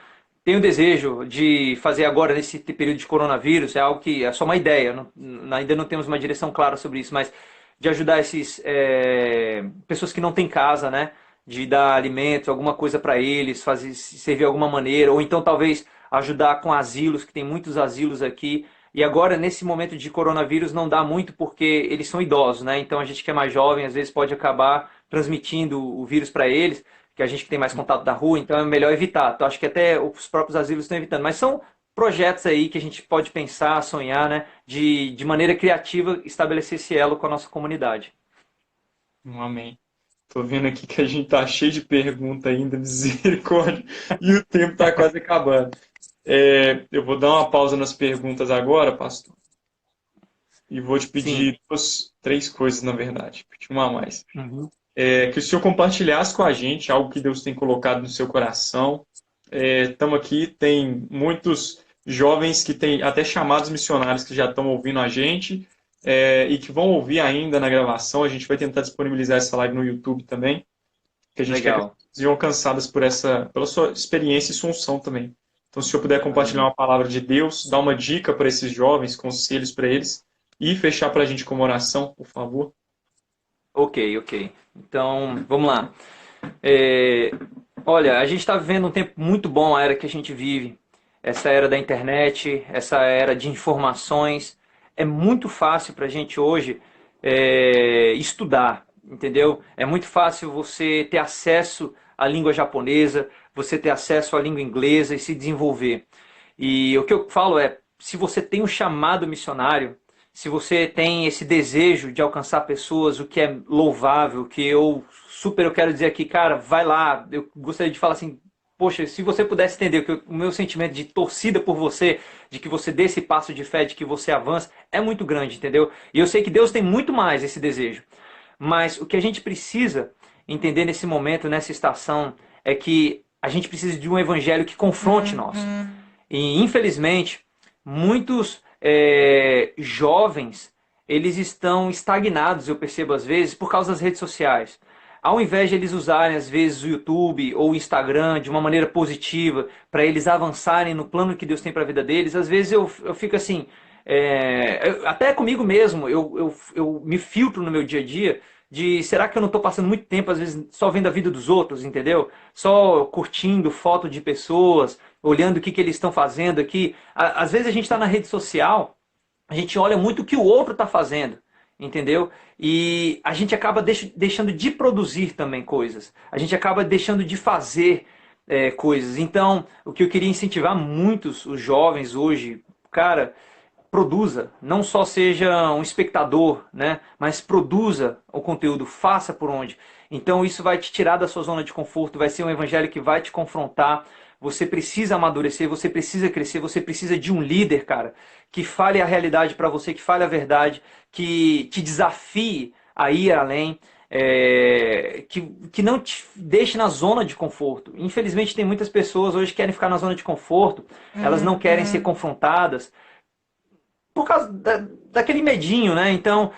Tenho o desejo de fazer agora nesse período de coronavírus, é algo que é só uma ideia, ainda não temos uma direção clara sobre isso, mas de ajudar esses pessoas que não têm casa, né? De dar alimento, alguma coisa para eles, fazer servir de alguma maneira, ou então talvez ajudar com asilos, que tem muitos asilos aqui. E agora, nesse momento de coronavírus, não dá muito porque eles são idosos, né? Então a gente que é mais jovem, às vezes pode acabar transmitindo o vírus para eles, que a gente que tem mais contato da rua, então é melhor evitar. Então acho que até os próprios asilos estão evitando. Mas são projetos aí que a gente pode pensar, sonhar, né? De maneira criativa, estabelecer esse elo com a nossa comunidade. Amém. Tô vendo aqui que a gente tá cheio de pergunta ainda, misericórdia, e o tempo tá quase acabando. Eu vou dar uma pausa nas perguntas agora, pastor, e vou te Sim. pedir três coisas, na verdade, pedir uma a mais. Uhum. Que o senhor compartilhasse com a gente algo que Deus tem colocado no seu coração. Estamos aqui, tem muitos jovens que têm até chamados missionários que já estão ouvindo a gente. e que vão ouvir ainda na gravação. A gente vai tentar disponibilizar essa live no YouTube também, que a gente quer que Legal. elas sejam alcançadas pela sua experiência e sua unção também. Então, se eu puder compartilhar uma palavra de Deus, dar uma dica para esses jovens, conselhos para eles, e fechar para a gente com uma oração, por favor. Ok, ok. Então, vamos lá. É, olha, a gente está vivendo um tempo muito bom, a era que a gente vive. Essa era da internet, essa era de informações. É muito fácil para a gente hoje estudar, entendeu? É muito fácil você ter acesso à língua japonesa, você ter acesso à língua inglesa e se desenvolver. E o que eu falo é, se você tem um chamado missionário, se você tem esse desejo de alcançar pessoas, o que é louvável, que eu quero dizer aqui, cara, vai lá. Eu gostaria de falar assim, poxa, se você pudesse entender que o meu sentimento de torcida por você, de que você dê esse passo de fé, de que você avança, é muito grande, entendeu? E eu sei que Deus tem muito mais esse desejo. Mas o que a gente precisa entender nesse momento, nessa estação, é que a gente precisa de um evangelho que confronte nós. E infelizmente, muitos jovens, eles estão estagnados, eu percebo às vezes, por causa das redes sociais. Ao invés de eles usarem às vezes o YouTube ou o Instagram de uma maneira positiva para eles avançarem no plano que Deus tem para a vida deles, às vezes eu fico assim, até comigo mesmo, eu me filtro no meu dia a dia de será que eu não estou passando muito tempo às vezes só vendo a vida dos outros, entendeu? Só curtindo foto de pessoas, olhando o que eles estão fazendo aqui. Às vezes a gente está na rede social, a gente olha muito o que o outro está fazendo, entendeu? E a gente acaba deixando de produzir também coisas. A gente acaba deixando de fazer coisas. Então, o que eu queria incentivar muitos os jovens hoje, cara, produza, não só seja um espectador, né, mas produza o conteúdo, faça por onde. Então isso vai te tirar da sua zona de conforto, vai ser um evangelho que vai te confrontar. Você precisa amadurecer, você precisa crescer, você precisa de um líder, cara, que fale a realidade para você, que fale a verdade, que te desafie a ir além, que não te deixe na zona de conforto. Infelizmente tem muitas pessoas hoje que querem ficar na zona de conforto, elas não querem ser confrontadas, por causa daquele medinho, né? Então,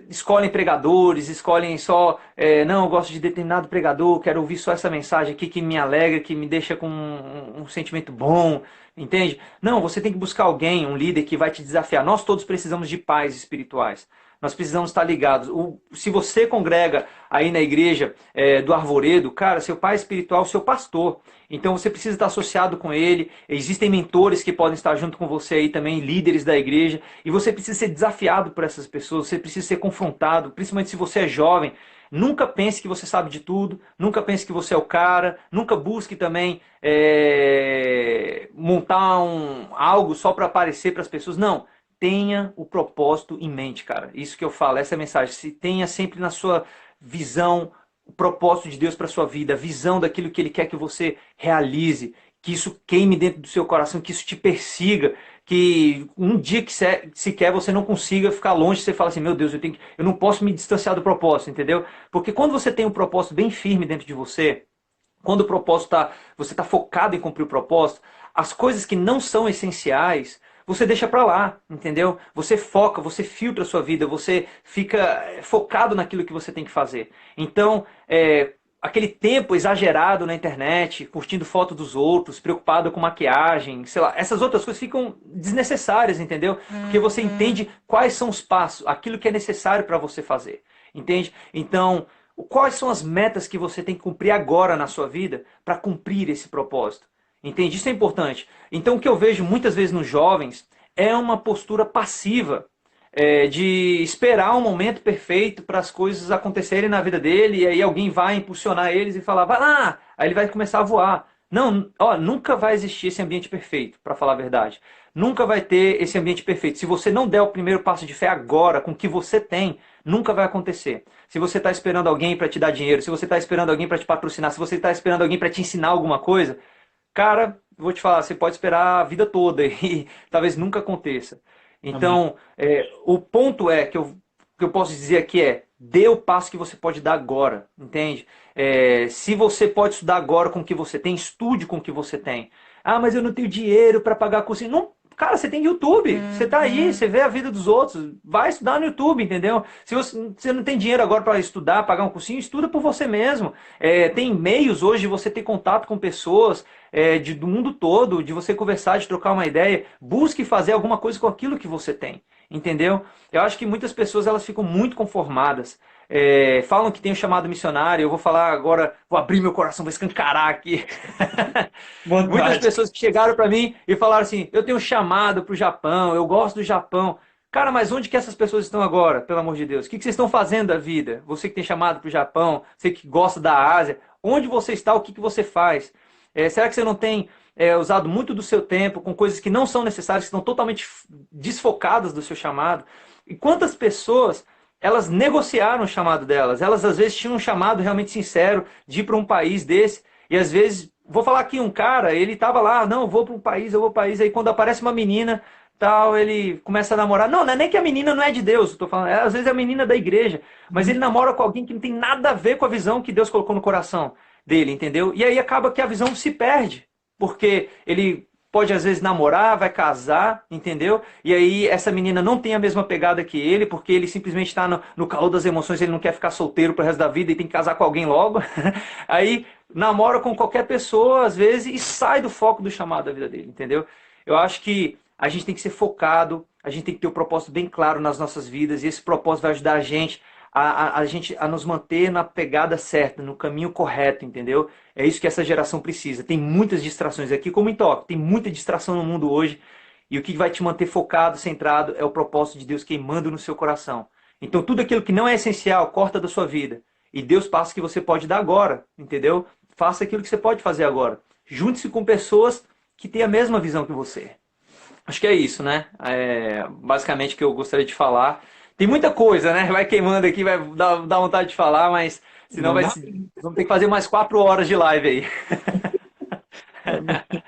escolhem pregadores, escolhem só, não, eu gosto de determinado pregador, quero ouvir só essa mensagem aqui que me alegra, que me deixa com um sentimento bom, entende? Não, você tem que buscar alguém, um líder que vai te desafiar. Nós todos precisamos de pais espirituais. Nós precisamos estar ligados. Se você congrega aí na igreja do Arvoredo, cara, seu pai espiritual, seu pastor. Então você precisa estar associado com ele. Existem mentores que podem estar junto com você aí também, líderes da igreja. E você precisa ser desafiado por essas pessoas, você precisa ser confrontado, principalmente se você é jovem. Nunca pense que você sabe de tudo, nunca pense que você é o cara, nunca busque também montar algo só para aparecer para as pessoas. Não. Tenha o propósito em mente, cara. Isso que eu falo, essa é a mensagem. Se tenha sempre na sua visão o propósito de Deus para sua vida, a visão daquilo que Ele quer que você realize, que isso queime dentro do seu coração, que isso te persiga, que um dia que sequer você não consiga ficar longe, você fala assim, meu Deus, eu não posso me distanciar do propósito, entendeu? Porque quando você tem um propósito bem firme dentro de você, quando o propósito você está focado em cumprir o propósito, as coisas que não são essenciais, você deixa para lá, entendeu? Você foca, você filtra a sua vida, você fica focado naquilo que você tem que fazer. Então, aquele tempo exagerado na internet, curtindo foto dos outros, preocupado com maquiagem, sei lá, essas outras coisas ficam desnecessárias, entendeu? Porque você entende quais são os passos, aquilo que é necessário para você fazer, entende? Então, quais são as metas que você tem que cumprir agora na sua vida para cumprir esse propósito? Entende? Isso é importante. Então, o que eu vejo muitas vezes nos jovens é uma postura passiva, de esperar um momento perfeito para as coisas acontecerem na vida dele, e aí alguém vai impulsionar eles e falar, vai lá, aí ele vai começar a voar. Não, ó, nunca vai existir esse ambiente perfeito, para falar a verdade. Nunca vai ter esse ambiente perfeito. Se você não der o primeiro passo de fé agora, com o que você tem, nunca vai acontecer. Se você está esperando alguém para te dar dinheiro, se você está esperando alguém para te patrocinar, se você está esperando alguém para te ensinar alguma coisa, cara, vou te falar, você pode esperar a vida toda e talvez nunca aconteça. Amém. Então, o ponto que eu posso dizer aqui dê o passo que você pode dar agora, entende? Se você pode estudar agora com o que você tem, estude com o que você tem. Ah, mas eu não tenho dinheiro para pagar cursinho. Não, Cara, você tem YouTube, você tá aí, você vê a vida dos outros, vai estudar no YouTube, entendeu? Se você não tem dinheiro agora para estudar, pagar um cursinho, estuda por você mesmo. Tem meios hoje de você ter contato com pessoas do mundo todo, de você conversar, de trocar uma ideia. Busque fazer alguma coisa com aquilo que você tem, entendeu? Eu acho que muitas pessoas elas ficam muito conformadas. Falam que tem um chamado missionário, eu vou falar agora, vou abrir meu coração, vou escancarar aqui. Muitas Vontade. pessoas que chegaram para mim e falaram assim: eu tenho um chamado para o Japão, eu gosto do Japão. Cara, mas onde que essas pessoas estão agora, pelo amor de Deus? O que vocês estão fazendo da vida? Você que tem chamado para o Japão, você que gosta da Ásia, onde você está, o que você faz? Será que você não tem usado muito do seu tempo com coisas que não são necessárias, que estão totalmente desfocadas do seu chamado? E quantas pessoas elas negociaram o chamado delas? Elas às vezes tinham um chamado realmente sincero de ir para um país desse, e às vezes vou falar aqui um cara, ele tava lá, não, eu vou para um país, eu vou para um país, aí quando aparece uma menina, tal, ele começa a namorar. Não, não é nem que a menina não é de Deus, eu tô falando, às vezes é a menina da igreja, mas ele namora com alguém que não tem nada a ver com a visão que Deus colocou no coração dele, entendeu? E aí acaba que a visão se perde, porque ele pode às vezes namorar, vai casar, entendeu? E aí essa menina não tem a mesma pegada que ele, porque ele simplesmente está no calor das emoções, ele não quer ficar solteiro pro resto da vida e tem que casar com alguém logo. Aí namora com qualquer pessoa, às vezes, e sai do foco do chamado da vida dele, entendeu? Eu acho que a gente tem que ser focado, a gente tem que ter o propósito bem claro nas nossas vidas, e esse propósito vai ajudar a gente a nos manter na pegada certa, no caminho correto, entendeu? É isso que essa geração precisa. Tem muitas distrações aqui, como em Tóquio, tem muita distração no mundo hoje, e o que vai te manter focado, centrado, é o propósito de Deus queimando no seu coração. Então tudo aquilo que não é essencial, corta da sua vida. E Deus passa o que você pode dar agora, entendeu? Faça aquilo que você pode fazer agora. Junte-se com pessoas que têm a mesma visão que você. Acho que é isso, né? Basicamente o que eu gostaria de falar. Tem muita coisa, né? Vai queimando aqui, vai dar vontade de falar, mas senão Não dá. vamos ter que fazer mais 4 horas de live aí. Amém.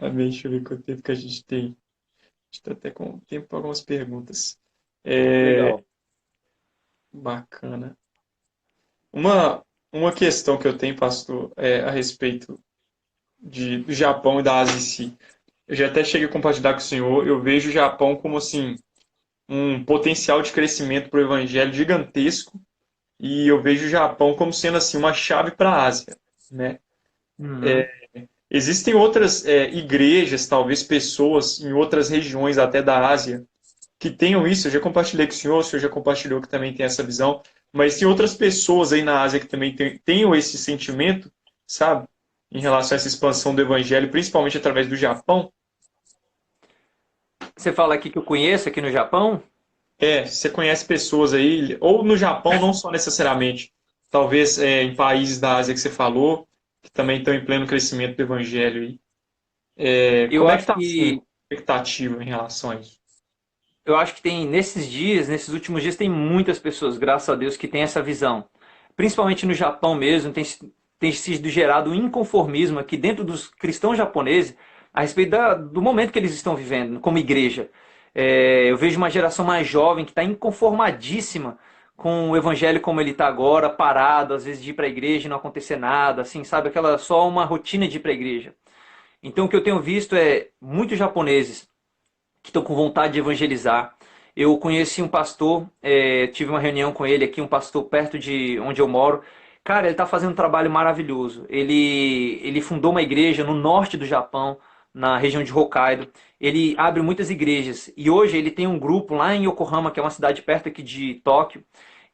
Amém. Deixa eu ver quanto tempo que a gente tem. A gente está até com tempo para algumas perguntas. É, Legal. bacana. Uma questão que eu tenho, pastor, a respeito do Japão e da Ásia em si. Eu já até cheguei a compartilhar com o senhor, eu vejo o Japão como assim um potencial de crescimento para o evangelho gigantesco, e eu vejo o Japão como sendo assim uma chave para a Ásia, né? Uhum. Existem outras igrejas, talvez pessoas em outras regiões até da Ásia que tenham isso. Eu já compartilhei com o senhor já compartilhou que também tem essa visão, mas tem outras pessoas aí na Ásia que também tenham esse sentimento, sabe? Em relação a essa expansão do evangelho, principalmente através do Japão. Você fala aqui que eu conheço aqui no Japão? Você conhece pessoas aí, ou no Japão, não só necessariamente, talvez em países da Ásia que você falou, que também estão em pleno crescimento do evangelho aí. Eu Como é que acho está assim, que a expectativa em relação a isso? eu acho que tem nesses dias, nesses últimos dias, tem muitas pessoas, graças a Deus, que têm essa visão. Principalmente no Japão mesmo, tem sido gerado um inconformismo aqui dentro dos cristãos japoneses a respeito do momento que eles estão vivendo como igreja. Eu vejo uma geração mais jovem que está inconformadíssima com o evangelho como ele está agora, parado, às vezes de ir para a igreja e não acontecer nada, assim, sabe? Aquela só uma rotina de ir para a igreja. Então o que eu tenho visto é muitos japoneses que estão com vontade de evangelizar. Eu conheci um pastor, tive uma reunião com ele aqui, um pastor perto de onde eu moro. Cara, ele está fazendo um trabalho maravilhoso. Ele fundou uma igreja no norte do Japão, na região de Hokkaido. Ele abre muitas igrejas. E hoje ele tem um grupo lá em Yokohama, que é uma cidade perto aqui de Tóquio.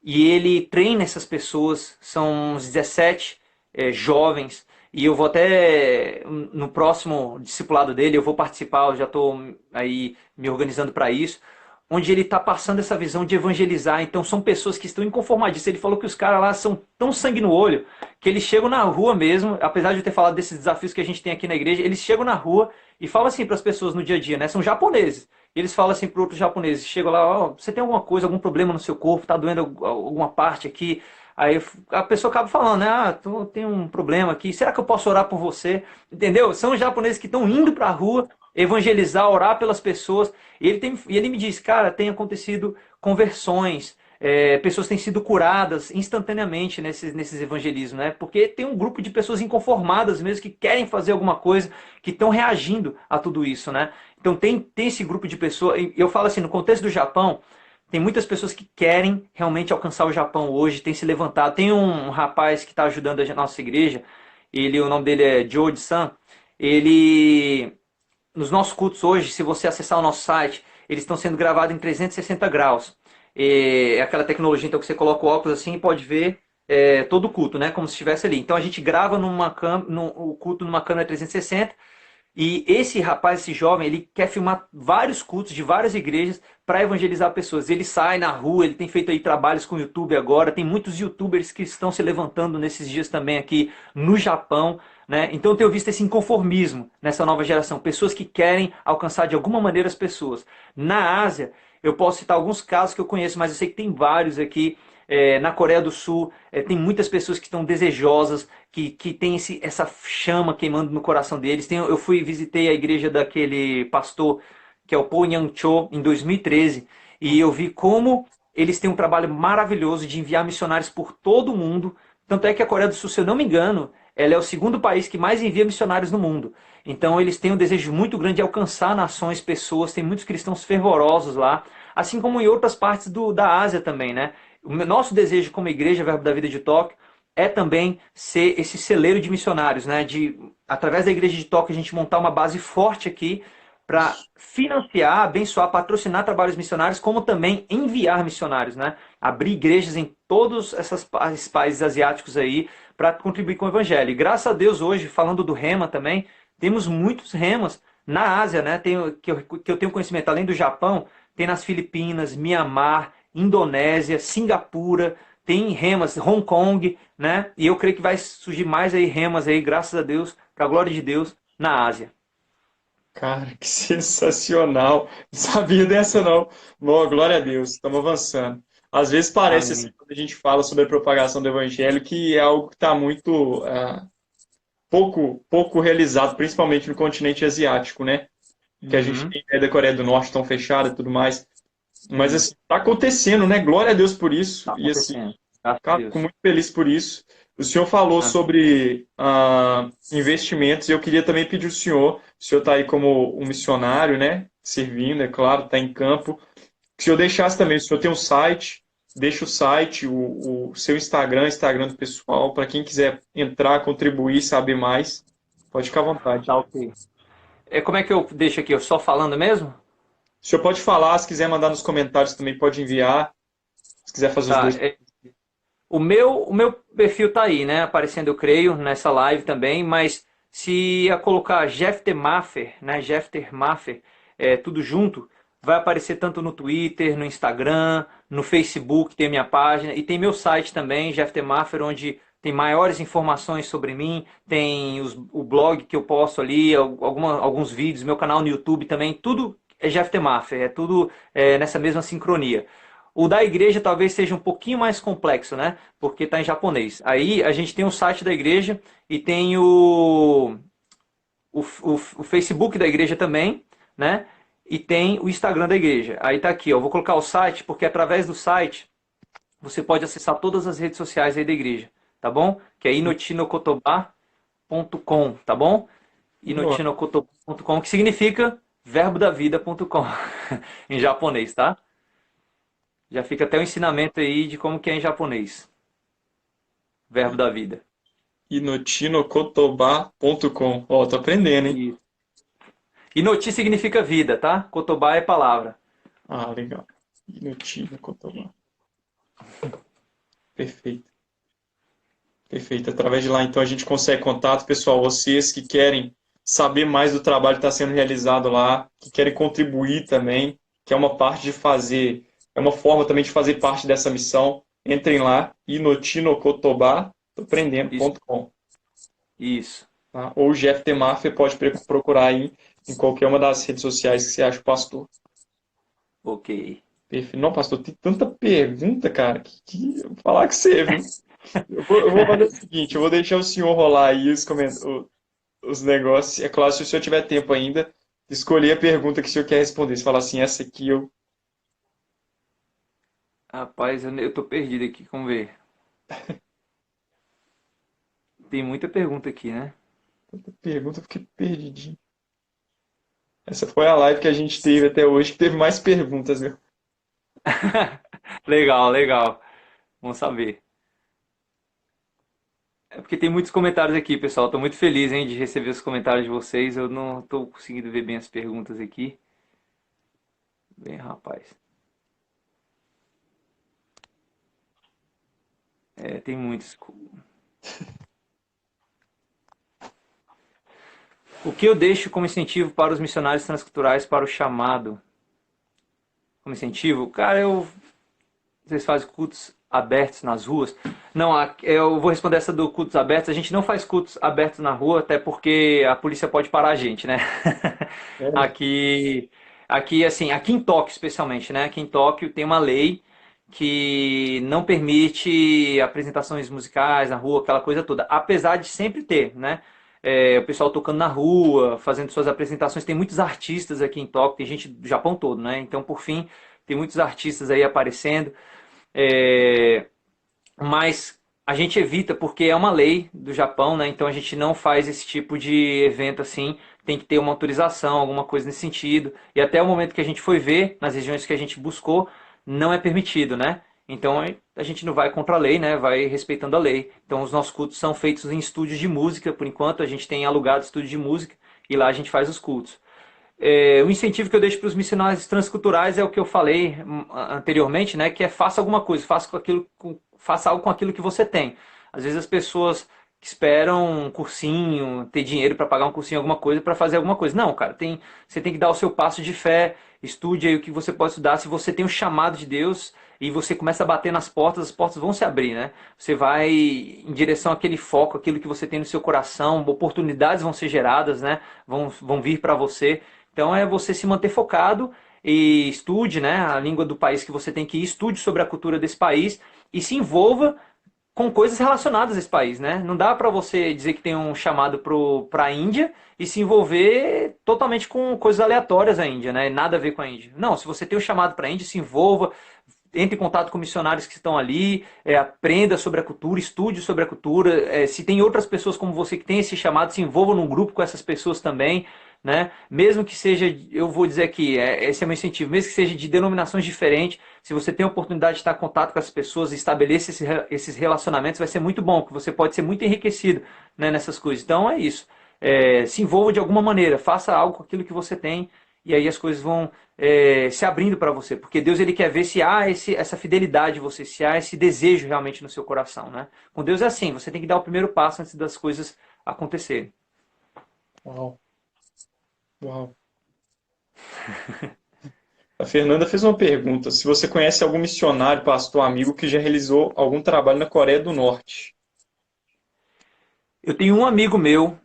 E ele treina essas pessoas, são uns 17 jovens. E eu vou até, no próximo discipulado dele, eu vou participar, eu já estou aí me organizando para isso, onde ele está passando essa visão de evangelizar. Então são pessoas que estão inconformadíssimas. Ele falou que os caras lá são tão sangue no olho, que eles chegam na rua mesmo, apesar de eu ter falado desses desafios que a gente tem aqui na igreja, eles chegam na rua e falam assim para as pessoas no dia a dia, né? São japoneses. Eles falam assim para outros japoneses, chegam lá, ó, você tem alguma coisa, algum problema no seu corpo, está doendo alguma parte aqui? Aí a pessoa acaba falando, né? Ah, tem um problema aqui, será que eu posso orar por você? Entendeu? São os japoneses que estão indo para a rua evangelizar, orar pelas pessoas. E ele me diz, cara, tem acontecido conversões, pessoas têm sido curadas instantaneamente nesses evangelismos, né? Porque tem um grupo de pessoas inconformadas mesmo que querem fazer alguma coisa, que estão reagindo a tudo isso, né? Então tem esse grupo de pessoas, e eu falo assim, no contexto do Japão, tem muitas pessoas que querem realmente alcançar o Japão hoje, tem se levantado. Tem um rapaz que está ajudando a nossa igreja, o nome dele é Joe-san. Ele, nos nossos cultos hoje, se você acessar o nosso site, eles estão sendo gravados em 360 graus. É aquela tecnologia então que você coloca o óculos assim e pode ver todo o culto, né? Como se estivesse ali. Então a gente grava o culto numa câmera 360 e esse rapaz, esse jovem, ele quer filmar vários cultos de várias igrejas para evangelizar pessoas. Ele sai na rua, ele tem feito aí trabalhos com o YouTube agora. Tem muitos YouTubers que estão se levantando nesses dias também aqui no Japão, né? Então eu tenho visto esse inconformismo nessa nova geração. Pessoas que querem alcançar de alguma maneira as pessoas. Na Ásia, eu posso citar alguns casos que eu conheço, mas eu sei que tem vários aqui. Na Coreia do Sul, tem muitas pessoas que estão desejosas, que tem essa chama queimando no coração deles. Eu visitei a igreja daquele pastor que é o Po Yang Cho em 2013 e eu vi como eles têm um trabalho maravilhoso de enviar missionários por todo o mundo. Tanto é que a Coreia do Sul, se eu não me engano, ela é o segundo país que mais envia missionários no mundo. Então eles têm um desejo muito grande de alcançar nações, pessoas, tem muitos cristãos fervorosos lá, assim como em outras partes da Ásia também, né? O nosso desejo como igreja Verbo da Vida de Tóquio é também ser esse celeiro de missionários, né? De, através da igreja de Tóquio, a gente montar uma base forte aqui para financiar, abençoar, patrocinar trabalhos missionários, como também enviar missionários, né? Abrir igrejas em todos esses países asiáticos aí para contribuir com o evangelho. E graças a Deus hoje, falando do Rema também, temos muitos Remas na Ásia, né? Que eu tenho conhecimento, além do Japão, tem nas Filipinas, Mianmar, Indonésia, Singapura, tem remas, Hong Kong, né? E eu creio que vai surgir mais aí remas aí, graças a Deus, para a glória de Deus, na Ásia. Cara, que sensacional. Não sabia dessa, não. Bom, glória a Deus, estamos avançando. Às vezes parece, assim, Amém. quando a gente fala sobre a propagação do evangelho, que é algo que está muito pouco realizado, principalmente no continente asiático, né? Que a gente Uhum. tem ideia da Coreia do Norte tão fechada e tudo mais. Mas, Sim, assim, está acontecendo, né? Glória a Deus por isso. está E, assim, acontecendo. Graças a cara, fico Deus. muito feliz por isso. O senhor falou Amém. sobre investimentos e eu queria também pedir ao senhor, o senhor está aí como um missionário, né? Servindo, é claro, está em campo. Que o senhor deixasse também, o senhor tem um site, deixa o site, o seu Instagram, Instagram do pessoal, para quem quiser entrar, contribuir, saber mais, pode ficar à vontade. Tá ok. Como é que eu deixo aqui? Eu só falando mesmo? O senhor pode falar, se quiser mandar nos comentários também pode enviar, se quiser fazer os Tá. dois. O meu perfil tá aí, né? Aparecendo, eu creio, nessa live também, mas se ia colocar Jefter Maffer, né? Jefter Maffer, tudo junto, vai aparecer tanto no Twitter, no Instagram, no Facebook, tem minha página, e tem meu site também, Jefter Maffer, onde tem maiores informações sobre mim, tem o blog que eu posto ali, alguns vídeos, meu canal no YouTube também, tudo é Jefter Maffer, é tudo nessa mesma sincronia. O da igreja talvez seja um pouquinho mais complexo, né? Porque está em japonês. Aí a gente tem o site da igreja e tem o Facebook da igreja também, né? E tem o Instagram da igreja. Aí tá aqui, ó. Vou colocar o site, porque através do site você pode acessar todas as redes sociais aí da igreja, tá bom? Que é inotinokotoba.com, tá bom? Inotinokotoba.com, que significa verbodavida.com em japonês, tá? Já fica até o ensinamento aí de como que é em japonês. Verbo da vida. Inotinokotoba.com. Ó, tô aprendendo, hein? E Inoti significa vida, tá? Kotoba é palavra. Ah, legal. Inotinokotoba. Perfeito. Perfeito. Através de lá, então, a gente consegue contato, pessoal. Vocês que querem saber mais do trabalho que está sendo realizado lá, que querem contribuir também, que é uma parte de fazer, é uma forma também de fazer parte dessa missão, entrem lá, inotinokotoba, tô Isso. aprendendo.com. Isso. Tá? Ou o Jeff Temafia pode procurar aí em qualquer uma das redes sociais que você acha o pastor. Ok. Perfeito. Não, pastor, tem tanta pergunta, cara, que eu vou falar com você, viu? Eu vou fazer o seguinte, eu vou deixar o senhor rolar aí os negócios. É claro, se o senhor tiver tempo ainda, escolher a pergunta que o senhor quer responder. Você fala assim, essa aqui eu... Rapaz, eu tô perdido aqui. Vamos ver. Tem muita pergunta aqui, né? Tanta pergunta, eu fiquei perdidinho. Essa foi a live que a gente teve até hoje, que teve mais perguntas, viu? Legal, legal. Vamos saber. É porque tem muitos comentários aqui, pessoal. Estou muito feliz, hein, de receber os comentários de vocês. Eu não estou conseguindo ver bem as perguntas aqui. Bem, rapaz. É, tem muitos. O que eu deixo como incentivo para os missionários transculturais para o chamado? Como incentivo? Cara, vocês fazem cultos abertos nas ruas? Não, eu vou responder essa do cultos abertos. A gente não faz cultos abertos na rua, até porque a polícia pode parar a gente, né? É. Aqui, assim, aqui em Tóquio especialmente, né? Aqui em Tóquio tem uma lei que não permite apresentações musicais na rua, aquela coisa toda. Apesar de sempre ter, né? O pessoal tocando na rua, fazendo suas apresentações. Tem muitos artistas aqui em Tóquio, tem gente do Japão todo, né? Então, por fim, tem muitos artistas aí aparecendo. É, mas a gente evita porque é uma lei do Japão, né? Então a gente não faz esse tipo de evento assim. Tem que ter uma autorização, alguma coisa nesse sentido. E até o momento que a gente foi ver, nas regiões que a gente buscou, não é permitido, né? Então a gente não vai contra a lei, né? Vai respeitando a lei. Então os nossos cultos são feitos em estúdios de música, por enquanto a gente tem alugado estúdio de música e lá a gente faz os cultos. O incentivo que eu deixo para os missionários transculturais é o que eu falei anteriormente, né? Que é faça alguma coisa, faça algo com aquilo que você tem. Às vezes as pessoas que esperam um cursinho, ter dinheiro para pagar um cursinho, alguma coisa, para fazer alguma coisa. Não, cara, você tem que dar o seu passo de fé, estude aí o que você pode estudar. Se você tem um chamado de Deus e você começa a bater nas portas, as portas vão se abrir, né? Você vai em direção àquele foco, aquilo que você tem no seu coração, oportunidades vão ser geradas, né? Vão vir para você. Então é você se manter focado e estude, né, a língua do país que você tem que ir, estude sobre a cultura desse país e se envolva com coisas relacionadas a esse país, né? Não dá para você dizer que tem um chamado para a Índia e se envolver totalmente com coisas aleatórias à Índia, né? Nada a ver com a Índia. Não, se você tem um chamado para a Índia, se envolva, entre em contato com missionários que estão ali, aprenda sobre a cultura, estude sobre a cultura. Se tem outras pessoas como você que tem esse chamado, se envolva num grupo com essas pessoas também, né? Mesmo que seja, eu vou dizer aqui, esse é o meu incentivo, mesmo que seja de denominações diferentes, se você tem a oportunidade de estar em contato com as pessoas e estabelecer esses relacionamentos, vai ser muito bom, que você pode ser muito enriquecido, né, nessas coisas. Então é isso. Se envolva de alguma maneira, faça algo com aquilo que você tem e aí as coisas vão se abrindo para você, porque Deus ele quer ver se há essa fidelidade em você, se há esse desejo realmente no seu coração, né? Com Deus é assim, você tem que dar o primeiro passo antes das coisas acontecerem. Uau, uau. A Fernanda fez uma pergunta: se você conhece algum missionário, pastor, amigo que já realizou algum trabalho na Coreia do Norte? Eu tenho um amigo meu,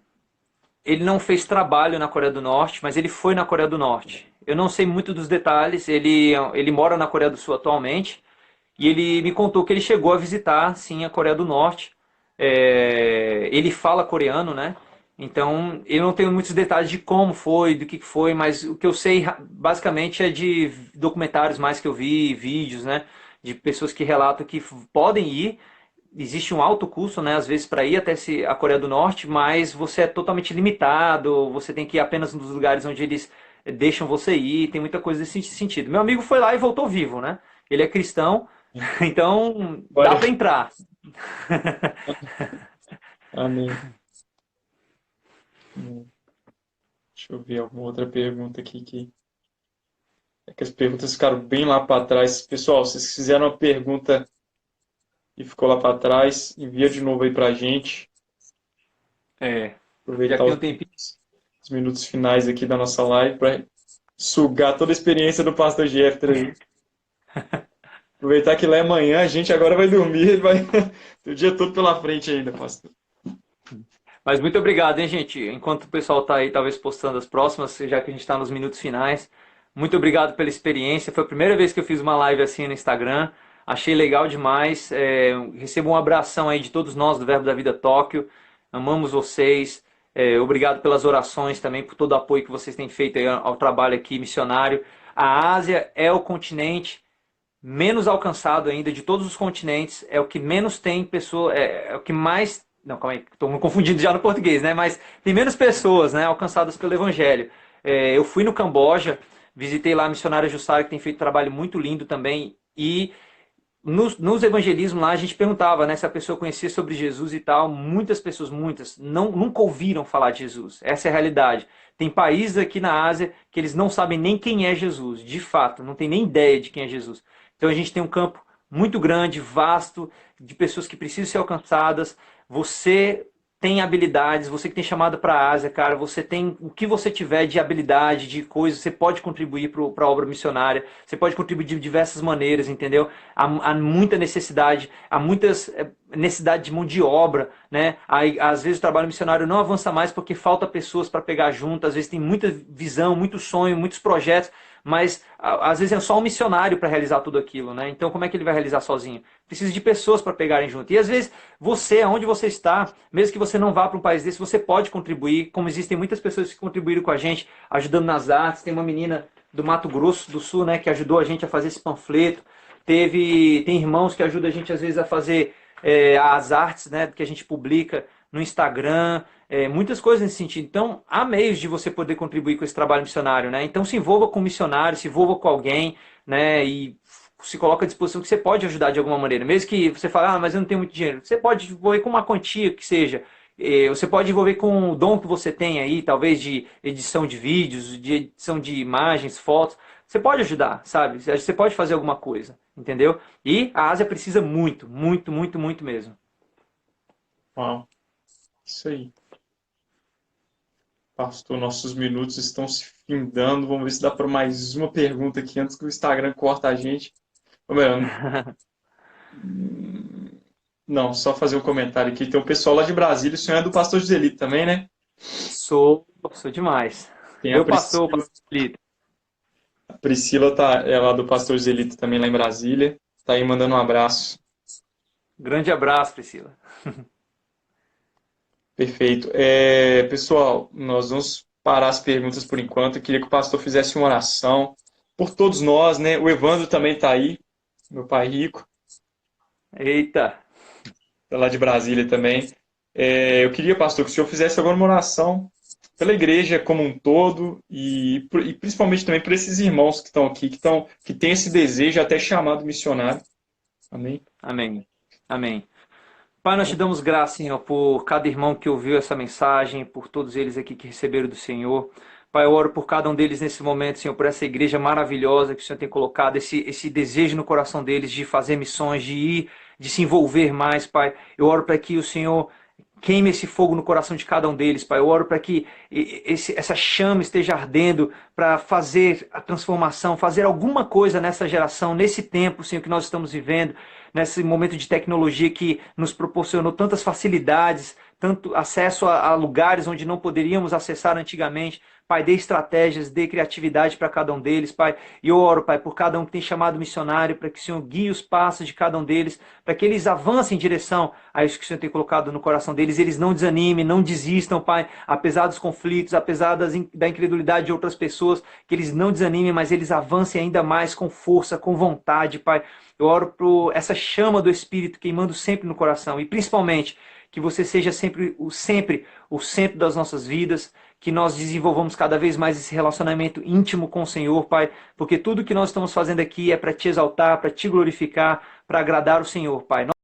ele não fez trabalho na Coreia do Norte, mas ele foi na Coreia do Norte. Eu não sei muito dos detalhes, ele mora na Coreia do Sul atualmente, e ele me contou que ele chegou a visitar, sim, a Coreia do Norte. Ele fala coreano, né? Então, eu não tenho muitos detalhes de como foi, do que foi, mas o que eu sei basicamente é de documentários mais que eu vi, vídeos, né? De pessoas que relatam que podem ir. Existe um alto custo, né? Às vezes para ir até a Coreia do Norte, mas você é totalmente limitado. Você tem que ir apenas nos lugares onde eles deixam você ir. Tem muita coisa desse sentido. Meu amigo foi lá e voltou vivo, né? Ele é cristão, então dá Glória. para entrar. Amém. Deixa eu ver alguma outra pergunta aqui que. É que as perguntas ficaram bem lá para trás. Pessoal, se vocês fizeram uma pergunta e ficou lá para trás, envia de novo aí para a gente. É, já que Aproveitar tem um tempinho. os minutos finais aqui da nossa live para sugar toda a experiência do pastor Jeffter aí. Aproveitar que lá é amanhã, a gente agora vai dormir, vai ter o dia todo pela frente ainda, pastor. Mas muito obrigado, hein, gente? Enquanto o pessoal tá aí, talvez postando as próximas, já que a gente está nos minutos finais. Muito obrigado pela experiência. Foi a primeira vez que eu fiz uma live assim no Instagram. Achei legal demais. Recebo um abração aí de todos nós do Verbo da Vida Tóquio. Amamos vocês. Obrigado pelas orações também, por todo o apoio que vocês têm feito aí ao trabalho aqui missionário. A Ásia é o continente menos alcançado ainda de todos os continentes, é o que menos tem pessoa, é o que mais, não, calma aí, estou me confundindo já no português, né? Mas tem menos pessoas, né, alcançadas pelo Evangelho. Eu fui no Camboja, visitei lá a missionária Jussara, que tem feito um trabalho muito lindo também, e nos evangelismos lá a gente perguntava, né, se a pessoa conhecia sobre Jesus e tal. Muitas pessoas, muitas, nunca ouviram falar de Jesus. Essa é a realidade. Tem países aqui na Ásia que eles não sabem nem quem é Jesus, de fato, não tem nem ideia de quem é Jesus. Então a gente tem um campo muito grande, vasto, de pessoas que precisam ser alcançadas. Você tem habilidades, você que tem chamado para a Ásia, cara, você tem o que você tiver de habilidade, de coisas, você pode contribuir para a obra missionária, você pode contribuir de diversas maneiras, entendeu? Há muita necessidade, há muitas necessidade de mão de obra, né? Aí, às vezes o trabalho missionário não avança mais porque falta pessoas para pegar junto, às vezes tem muita visão, muito sonho, muitos projetos, mas às vezes é só um missionário para realizar tudo aquilo, né? Então como é que ele vai realizar sozinho? Precisa de pessoas para pegarem junto. E às vezes você, onde você está, mesmo que você não vá para um país desse, você pode contribuir, como existem muitas pessoas que contribuíram com a gente, ajudando nas artes. Tem uma menina do Mato Grosso do Sul, né, que ajudou a gente a fazer esse panfleto. Tem irmãos que ajudam a gente às vezes a fazer as artes, né, que a gente publica no Instagram, muitas coisas nesse sentido. Então, há meios de você poder contribuir com esse trabalho missionário, né? Então, se envolva com um missionário, se envolva com alguém, né? E se coloca à disposição que você pode ajudar de alguma maneira. Mesmo que você fale, mas eu não tenho muito dinheiro. Você pode envolver com uma quantia que seja. Você pode envolver com o dom que você tem aí, talvez de edição de vídeos, de edição de imagens, fotos. Você pode ajudar, sabe? Você pode fazer alguma coisa, entendeu? E a Ásia precisa muito, muito, muito, muito mesmo. Uau, isso aí. Pastor, nossos minutos estão se findando. Vamos ver se dá para mais uma pergunta aqui antes que o Instagram corta a gente. Ô, meu, não, só fazer um comentário aqui. Tem um pessoal lá de Brasília. O senhor é do Pastor Joselito também, né? Sou demais. Tem a Meu pastor, Priscila. pastor Lito. A Priscila é lá do Pastor Joselito também, lá em Brasília. Tá aí mandando um abraço. Grande abraço, Priscila. Perfeito. Pessoal, nós vamos parar as perguntas por enquanto. Eu queria que o pastor fizesse uma oração por todos nós, né? O Evandro também está aí, meu pai rico, Eita. tá lá de Brasília também. Eu queria, pastor, que o senhor fizesse agora uma oração pela igreja como um todo e principalmente também por esses irmãos que estão aqui, que têm esse desejo até chamado missionário. Amém? Amém. Amém. Pai, nós te damos graça, Senhor, por cada irmão que ouviu essa mensagem, por todos eles aqui que receberam do Senhor. Pai, eu oro por cada um deles nesse momento, Senhor, por essa igreja maravilhosa que o Senhor tem colocado, esse desejo no coração deles de fazer missões, de ir, de se envolver mais, Pai. Eu oro para que o Senhor queime esse fogo no coração de cada um deles, Pai. Eu oro para que essa chama esteja ardendo para fazer a transformação, fazer alguma coisa nessa geração, nesse tempo, Senhor, que nós estamos vivendo, nesse momento de tecnologia que nos proporcionou tantas facilidades, tanto acesso a lugares onde não poderíamos acessar antigamente. Pai, dê estratégias, dê criatividade para cada um deles, Pai. E eu oro, Pai, por cada um que tem chamado missionário, para que o Senhor guie os passos de cada um deles, para que eles avancem em direção a isso que o Senhor tem colocado no coração deles. Eles não desanimem, não desistam, Pai, apesar dos conflitos, apesar da incredulidade de outras pessoas, que eles não desanimem, mas eles avancem ainda mais com força, com vontade, Pai. Eu oro por essa chama do Espírito queimando sempre no coração e principalmente que você seja sempre o centro das nossas vidas, que nós desenvolvamos cada vez mais esse relacionamento íntimo com o Senhor, Pai, porque tudo que nós estamos fazendo aqui é para te exaltar, para te glorificar, para agradar o Senhor, Pai.